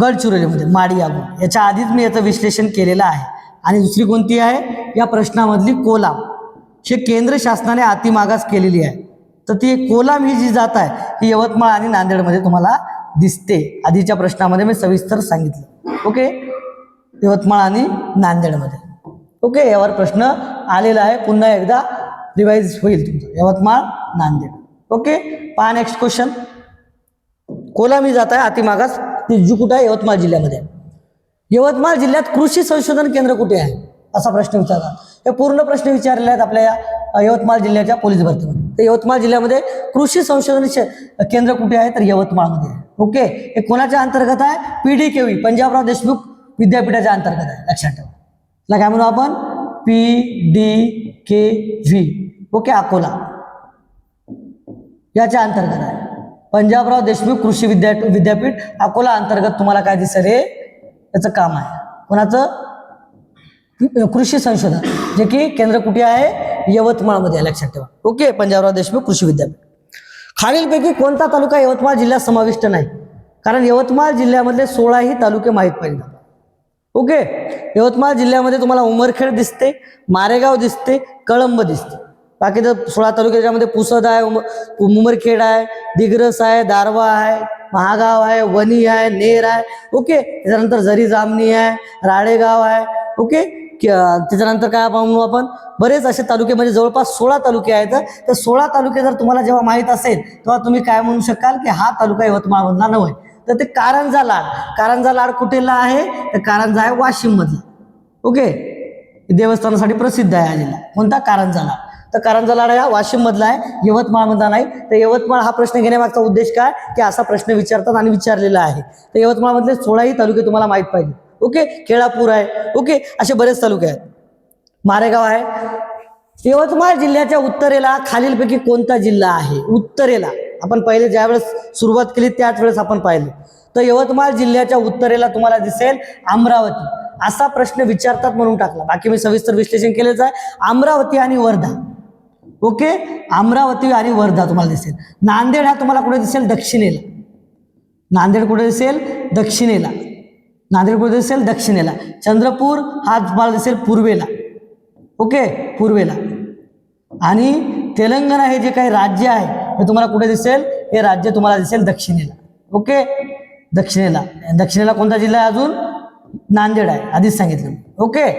गडचिरोलीमध्ये माडिया गोंड. याच्या आधीच मी याचं विश्लेषण केलेलं आहे. आणि दुसरी कोणती आहे या प्रश्नामधली कोलाम. हे केंद्र शासनाने अतिमागास केलेली आहे. तर ती कोलाम ही जी जात आहे ही यवतमाळ आणि नांदेडमध्ये तुम्हाला दिसते. आधीच्या प्रश्नामध्ये मी सविस्तर सांगितलं. ओके. यवतमाळ आणि नांदेडमध्ये. ओके. यावर प्रश्न आलेला आहे, पुन्हा एकदा रिवाइज होईल तुमचं यवतमाळ नांदेड. ओके. पहा नेक्स्ट क्वेश्चन. कोलाम ही जात आहे अतिमागास, ती जी कुठे आहे यवतमाळ जिल्ह्यामध्ये. यवतमाळ जिल्ह्यात कृषी संशोधन केंद्र कुठे आहे असा प्रश्न विचारला. हे पूर्ण प्रश्न विचारले आहेत आपल्या यवतमाळ जिल्ह्याच्या पोलीस भरतीमध्ये. तर यवतमाळ जिल्ह्यामध्ये कृषी संशोधन केंद्र कुठे आहे तर यवतमाळमध्ये आहे. ओके. हे कोणाच्या अंतर्गत आहे? PDKV पंजाबराव देशमुख विद्यापीठाच्या अंतर्गत आहे, लक्षात ठेवा. त्याला काय म्हणू आपण PDKV. ओके. अकोला याच्या अंतर्गत आहे. पंजाबराव देशमुख कृषी विद्यापीठ अकोला अंतर्गत तुम्हाला काय दिसेल हे याचं काम आहे. कोणाचं? कृषी संशोधन, जे की केंद्र कुठे आहे? यवतमाळमध्ये आहे, लक्षात ठेवा. ओके. पंजाबराव देशमुख कृषी विद्यापीठ. खालीलपैकी कोणता तालुका यवतमाळ जिल्ह्यात समाविष्ट नाही? कारण यवतमाळ जिल्ह्यामधले 16ही तालुके माहीत पाहिजे. ओके. यवतमाळ जिल्ह्यामध्ये तुम्हाला उमरखेड दिसते, मारेगाव दिसते, कळंब दिसते. बाकी तर 16 तालुक्याच्यामध्ये पुसद आहे, उमरखेड आहे, दिग्रस आहे, दारवा आहे, महागाव आहे, वणी आहे, नेर आहे. ओके. त्याच्यानंतर जरी जामणी आहे, राळेगाव आहे. ओके. त्याच्यानंतर काय म्हणू आपण बरेच असे तालुके म्हणजे जवळपास 16 तालुके आहेत. तर 16 तालुके जर तुम्हाला जेव्हा माहीत असेल तेव्हा तुम्ही काय म्हणू शकाल की हा तालुका यवतमाळमधला नव्हे. तर ते कारंजा लाड. कारंजा लाड कुठेला आहे? तर कारंजा आहे वाशिम मधला. ओके. देवस्थानासाठी प्रसिद्ध आहे हा जिल्हा. कोणता? कारंजा लाड. तर कारंजा लाड हा वाशिम मधला आहे, यवतमाळ मधला नाही. तर यवतमाळ हा प्रश्न घेण्यामागचा उद्देश काय की असा प्रश्न विचारतात आणि विचारलेला आहे. तर यवतमाळ मधले 16ही तालुके तुम्हाला माहीत पाहिजे. ओके. केळापूर आहे. ओके. असे बरेच तालुके आहेत. मारेगाव आहे. यवतमाळ जिल्ह्याच्या उत्तरेला खालीलपैकी कोणता जिल्हा आहे? उत्तरेला आपण पहिले ज्यावेळेस सुरुवात केली त्याच वेळेस आपण पाहिलं. तर यवतमाळ जिल्ह्याच्या उत्तरेला तुम्हाला दिसेल अमरावती. असा प्रश्न विचारतात म्हणून टाकला. बाकी मी सविस्तर विश्लेषण केलेच आहे. अमरावती आणि वर्धा. ओके. अमरावती आणि वर्धा तुम्हाला दिसेल. नांदेड हा तुम्हाला कुठे दिसेल? दक्षिणेला. नांदेड कुठे दिसेल? दक्षिणेला. नांदेड कुठे दिसेल? दक्षिणेला. चंद्रपूर हा तुम्हाला दिसेल पूर्वेला. ओके. पूर्वेला. आणि तेलंगणा हे जे काही राज्य आहे हे तुम्हाला कुठे दिसेल? हे राज्य तुम्हाला दिसेल दक्षिणेला. ओके. दक्षिणेला. दक्षिणेला कोणता जिल्हा आहे अजून? नांदेड आहे, आधीच सांगितलं. ओके,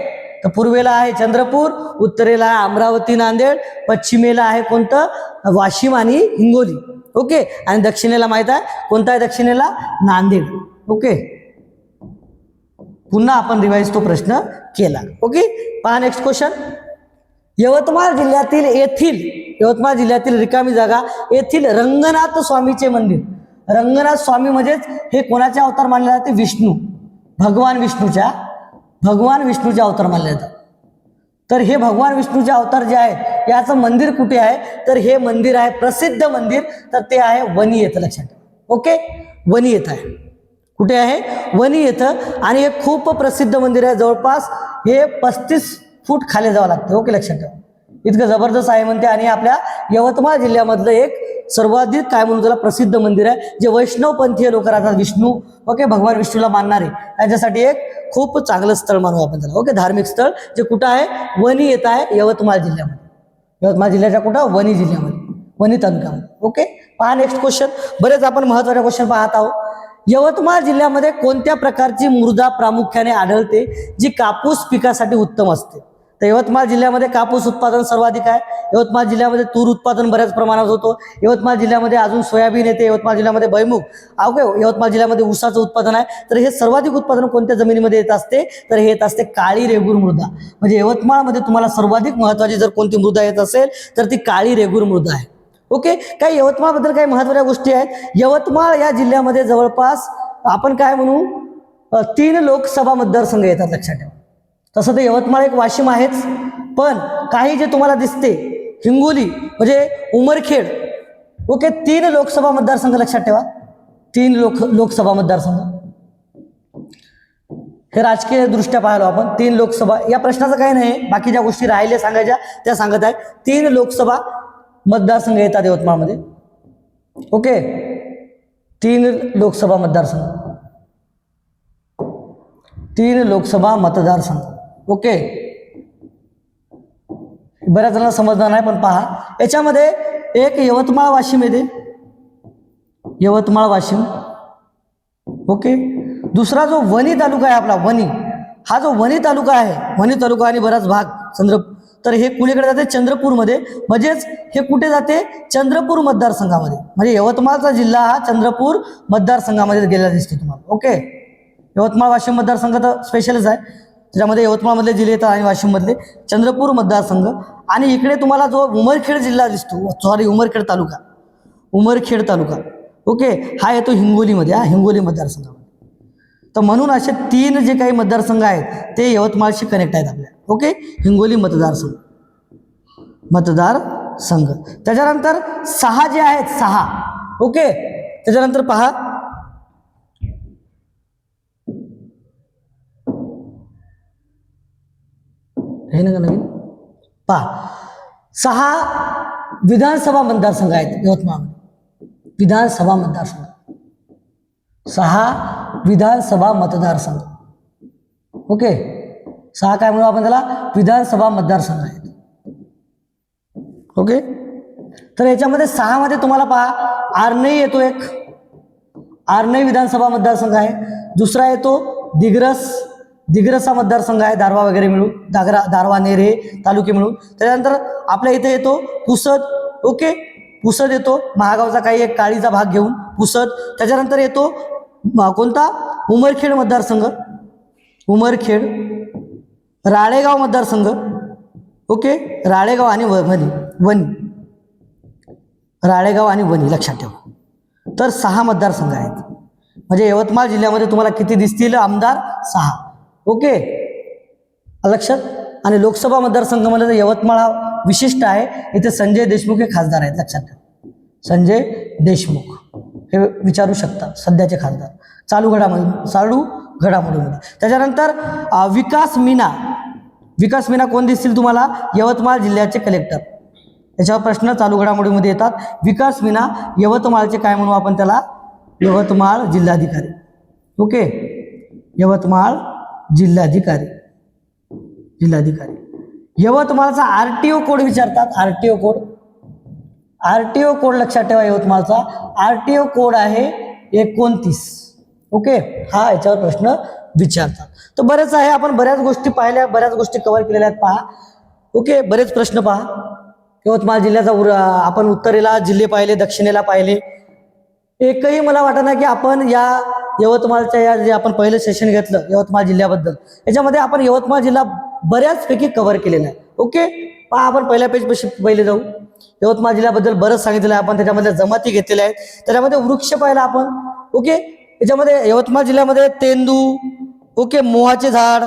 तर पूर्वेला आहे चंद्रपूर, उत्तरेला आहे अमरावती नांदेड, पश्चिमेला आहे कोणतं, वाशिम आणि हिंगोली. ओके, आणि दक्षिणेला माहित आहे कोणता आहे, दक्षिणेला नांदेड. ओके, पुन्हा आपण रिवाइज तो प्रश्न केला. ओके, पहा नेक्स्ट क्वेश्चन. यवतमाळ जिल्ह्यातील रिकामी जागा येथील रंगनाथ स्वामीचे मंदिर. रंगनाथ स्वामी म्हणजेच हे कोणाचे अवतार मानले जाते, विष्णू, भगवान विष्णूचे अवतार मानले जातात. तर हे भगवान विष्णूचे अवतार जे आहेत याचं मंदिर कुठे आहे, तर हे मंदिर आहे प्रसिद्ध मंदिर, तर ते आहे वणी येथे. लक्षात ठेवा. ओके, वणी येथे आहे. कुठे आहे, वणी येथे. आणि हे खूप प्रसिद्ध मंदिर आहे, जवळपास हे 35 फूट खाली जावं लागतं. ओके, लक्षात ठेवा, इतकं जबरदस्त आहे म्हणते. आणि आपल्या यवतमाळ जिल्ह्यामधलं एक सर्वाधिक काय म्हणून त्याला प्रसिद्ध मंदिर आहे, जे वैष्णव पंथीय लोक राहतात, विष्णू, ओके, भगवान विष्णूला मानणारे, याच्यासाठी एक खूप चांगलं स्थळ मानू आपण त्याला. ओके, धार्मिक स्थळ जे कुठं आहे, वणी येत आहे यवतमाळ जिल्ह्यामध्ये. यवतमाळ जिल्ह्याच्या कुठं, वणी जिल्ह्यामध्ये, वणी तालुक्यामध्ये. ओके, पहा नेक्स्ट क्वेश्चन. बरेच आपण महत्त्वाचे क्वेश्चन पाहत आहोत. यवतमाळ जिल्ह्यामध्ये कोणत्या प्रकारची मृदा प्रामुख्याने आढळते जी कापूस पिकासाठी उत्तम असते. तर यवतमाळ जिल्ह्यामध्ये कापूस उत्पादन सर्वाधिक आहे. यवतमाळ जिल्ह्यामध्ये तूर उत्पादन बऱ्याच प्रमाणात होतो. यवतमाळ जिल्ह्यामध्ये अजून सोयाबीन येते. यवतमाळ जिल्ह्यामध्ये भुईमूग, ओके, यवतमाळ जिल्ह्यामध्ये ऊसाचं उत्पादन आहे. तर हे सर्वाधिक उत्पादन कोणत्या जमिनीमध्ये येत असते, तर हे येत असते काळी रेगूर मृदा. म्हणजे यवतमाळमध्ये तुम्हाला सर्वाधिक महत्त्वाची जर कोणती मृदा येत असेल तर ती काळी रेगूर मृदा आहे. ओके, काही यवतमाळबद्दल काही महत्त्वाच्या गोष्टी आहेत. यवतमाळ या जिल्ह्यामध्ये जवळपास आपण काय म्हणू 3 लोकसभा मतदारसंघ येतात. लक्षात ठेवा. तसं तर यवतमाळ एक वाशिम आहेच, पण काही जे तुम्हाला दिसते हिंगोली म्हणजे उमरखेड, ओके, 3 लोकसभा मतदारसंघ. लक्षात ठेवा, 3 लोकसभा मतदारसंघ. हे राजकीय दृष्ट्या पाहिलो आपण 3 लोकसभा. या प्रश्नाचं काही नाही, बाकी ज्या गोष्टी राहिल्या सांगायच्या त्या सांगत आहे. 3 लोकसभा मतदारसंघ येतात यवतमाळमध्ये. ओके, 3 लोकसभा मतदारसंघ, 3 लोकसभा मतदारसंघ. ओके, बऱ्याच जणांना समजणार नाही, पण पहा याच्यामध्ये एक यवतमाळ वाशिम येते, यवतमाळ वाशिम. ओके, दुसरा जो वणी तालुका आहे आपला, वणी, हा जो वणी तालुका आहे, वणी तालुका आणि बराच भाग तर हे कुणीकडे जाते, चंद्रपूरमध्ये. म्हणजेच हे कुठे जाते, चंद्रपूर मतदारसंघामध्ये. म्हणजे यवतमाळचा जिल्हा हा चंद्रपूर मतदारसंघामध्ये गेलेला दिसतो तुम्हाला. ओके, यवतमाळ वाशिम मतदारसंघ तर स्पेशलच आहे, त्याच्यामध्ये यवतमाळमधले जिल्हे येतात आणि वाशिममधले चंद्रपूर मतदारसंघ. आणि इकडे तुम्हाला जो उमरखेड जिल्हा दिसतो, सॉरी उमरखेड तालुका, उमरखेड तालुका, ओके, हा येतो हिंगोलीमध्ये, हा हिंगोली मतदारसंघामध्ये. तर म्हणून असे 3 जे काही मतदारसंघ आहेत ते यवतमाळशी कनेक्ट आहेत आपल्या. ओके, हिंगोली मतदारसंघ. त्याच्यानंतर 6 जे आहेत, 6. ओके, त्याच्यानंतर पहा हे ना नवीन, पहा 6 विधानसभा मतदारसंघ आहेत यवतमाळमध्ये. विधानसभा मतदारसंघ, 6 विधानसभा मतदारसंघ. ओके, 6 काय म्हणू आपण त्याला, विधानसभा मतदारसंघ आहेत. ओके, तर याच्यामध्ये 6 मध्ये तुम्हाला पहा आर्णई येतो, एक आर्णई विधानसभा मतदारसंघ आहे. दुसरा येतो दिग्रस हा मतदारसंघ आहे, दारवा वगैरे मिळून, दारवा नेरे तालुके मिळून. त्याच्यानंतर आपल्या इथे येतो पुसद. ओके, पुसद येतो, महागावचा काही एक काळीचा भाग घेऊन पुसद. त्याच्यानंतर येतो कोणता, उमरखेड मतदारसंघ, उमरखेड. राळेगाव मतदारसंघ. ओके, राळेगाव आणि वणी, राळेगाव आणि वणी. लक्षात ठेवा. तर 6 मतदारसंघ आहेत. म्हणजे यवतमाळ जिल्ह्यामध्ये तुम्हाला किती दिसतील आमदार, 6. ओके, लक्षात. आणि लोकसभा मतदारसंघ म्हणलं तर यवतमाळ हा विशिष्ट आहे, इथे संजय देशमुख हे खासदार आहेत. लक्षात ठेवा, संजय देशमुख हे विचारू शकतात, सध्याचे खासदार, चालू घडामोडीमध्ये. त्याच्यानंतर विकास मीना कोण दिसतील तुम्हाला, यवतमाळ जिल्ह्याचे कलेक्टर. याच्यावर प्रश्न चालू घडामोडीमध्ये येतात. विकास मीना यवतमाळचे काय म्हणू आपण त्याला, यवतमाळ जिल्हाधिकारी. ओके, यवतमाळ जिल्हाधिकारी. यवतमाळचा आरटीओ कोड विचारतात, आरटीओ कोड लक्षात ठेवा. यवतमाळचा आरटीओ कोड आहे 29. ओके, हा याच्यावर प्रश्न विचारतात. तर बरेच आहे, आपण बऱ्याच गोष्टी पाहिल्या, बऱ्याच गोष्टी कव्हर केलेल्या आहेत. पहा ओके, बरेच प्रश्न पहा. यवतमाळ जिल्ह्याचा आपण उत्तरेला जिल्हे पाहिले, दक्षिणेला पाहिले. एकही मला वाटत नाही की आपण या यवतमाळच्या या जे आपण पहिलं सेशन घेतलं यवतमाळ जिल्ह्याबद्दल, याच्यामध्ये आपण यवतमाळ जिल्हा बऱ्याचपैकी कव्हर केलेला आहे. ओके, पहा आपण पहिल्या पेजपाशी पहिले जाऊ. यवतमाळ जिल्ह्याबद्दल बरंच सांगितलेलं आहे आपण, त्याच्यामध्ये जमाती घेतलेल्या आहेत, त्याच्यामध्ये वृक्ष पाहिला आपण. ओके, याच्यामध्ये यवतमाळ जिल्ह्यामध्ये तेंदू, ओके, मोहाचे झाड,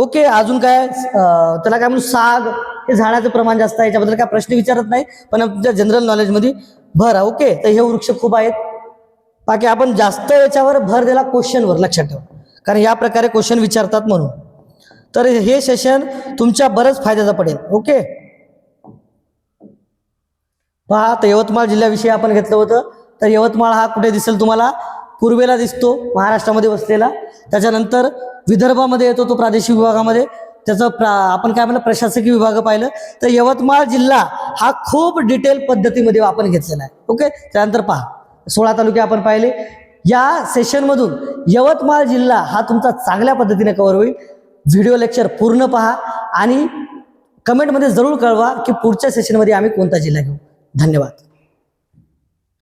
ओके, अजून काय त्याला काय म्हणून साग, हे झाडाचं प्रमाण जास्त आहे. याच्याबद्दल काय प्रश्न विचारत नाही, पण तुमच्या जनरल नॉलेजमध्ये भर आहे. ओके, तर हे वृक्ष खूप आहेत. बाकी आपण जास्त याच्यावर भर दिला क्वेश्चनवर, लक्षात ठेवा, कारण या प्रकारे क्वेश्चन विचारतात म्हणून. तर हे सेशन तुमच्या बरंच फायद्याचं पडेल. ओके, पहा, तर यवतमाळ जिल्ह्याविषयी आपण घेतलं होतं. तर यवतमाळ हा कुठे दिसेल तुम्हाला? पूर्वेला दिसतो, महाराष्ट्रामध्ये वसलेला. त्याच्यानंतर विदर्भामध्ये येतो तो प्रादेशिक विभागामध्ये. त्याचं आपण काय म्हणलं, प्रशासकीय विभाग पाहिलं. तर यवतमाळ जिल्हा हा खूप डिटेल पद्धतीमध्ये आपण घेतलेला आहे. ओके, त्यानंतर पहा 16 तालुके आपण पाहिले. या सेशनमधून यवतमाळ जिल्हा हा तुमचा चांगल्या पद्धतीने कव्हर होईल. व्हिडिओ लेक्चर पूर्ण पहा आणि कमेंटमध्ये जरूर कळवा की पुढच्या सेशनमध्ये आम्ही कोणता जिल्हा घेऊ. धन्यवाद.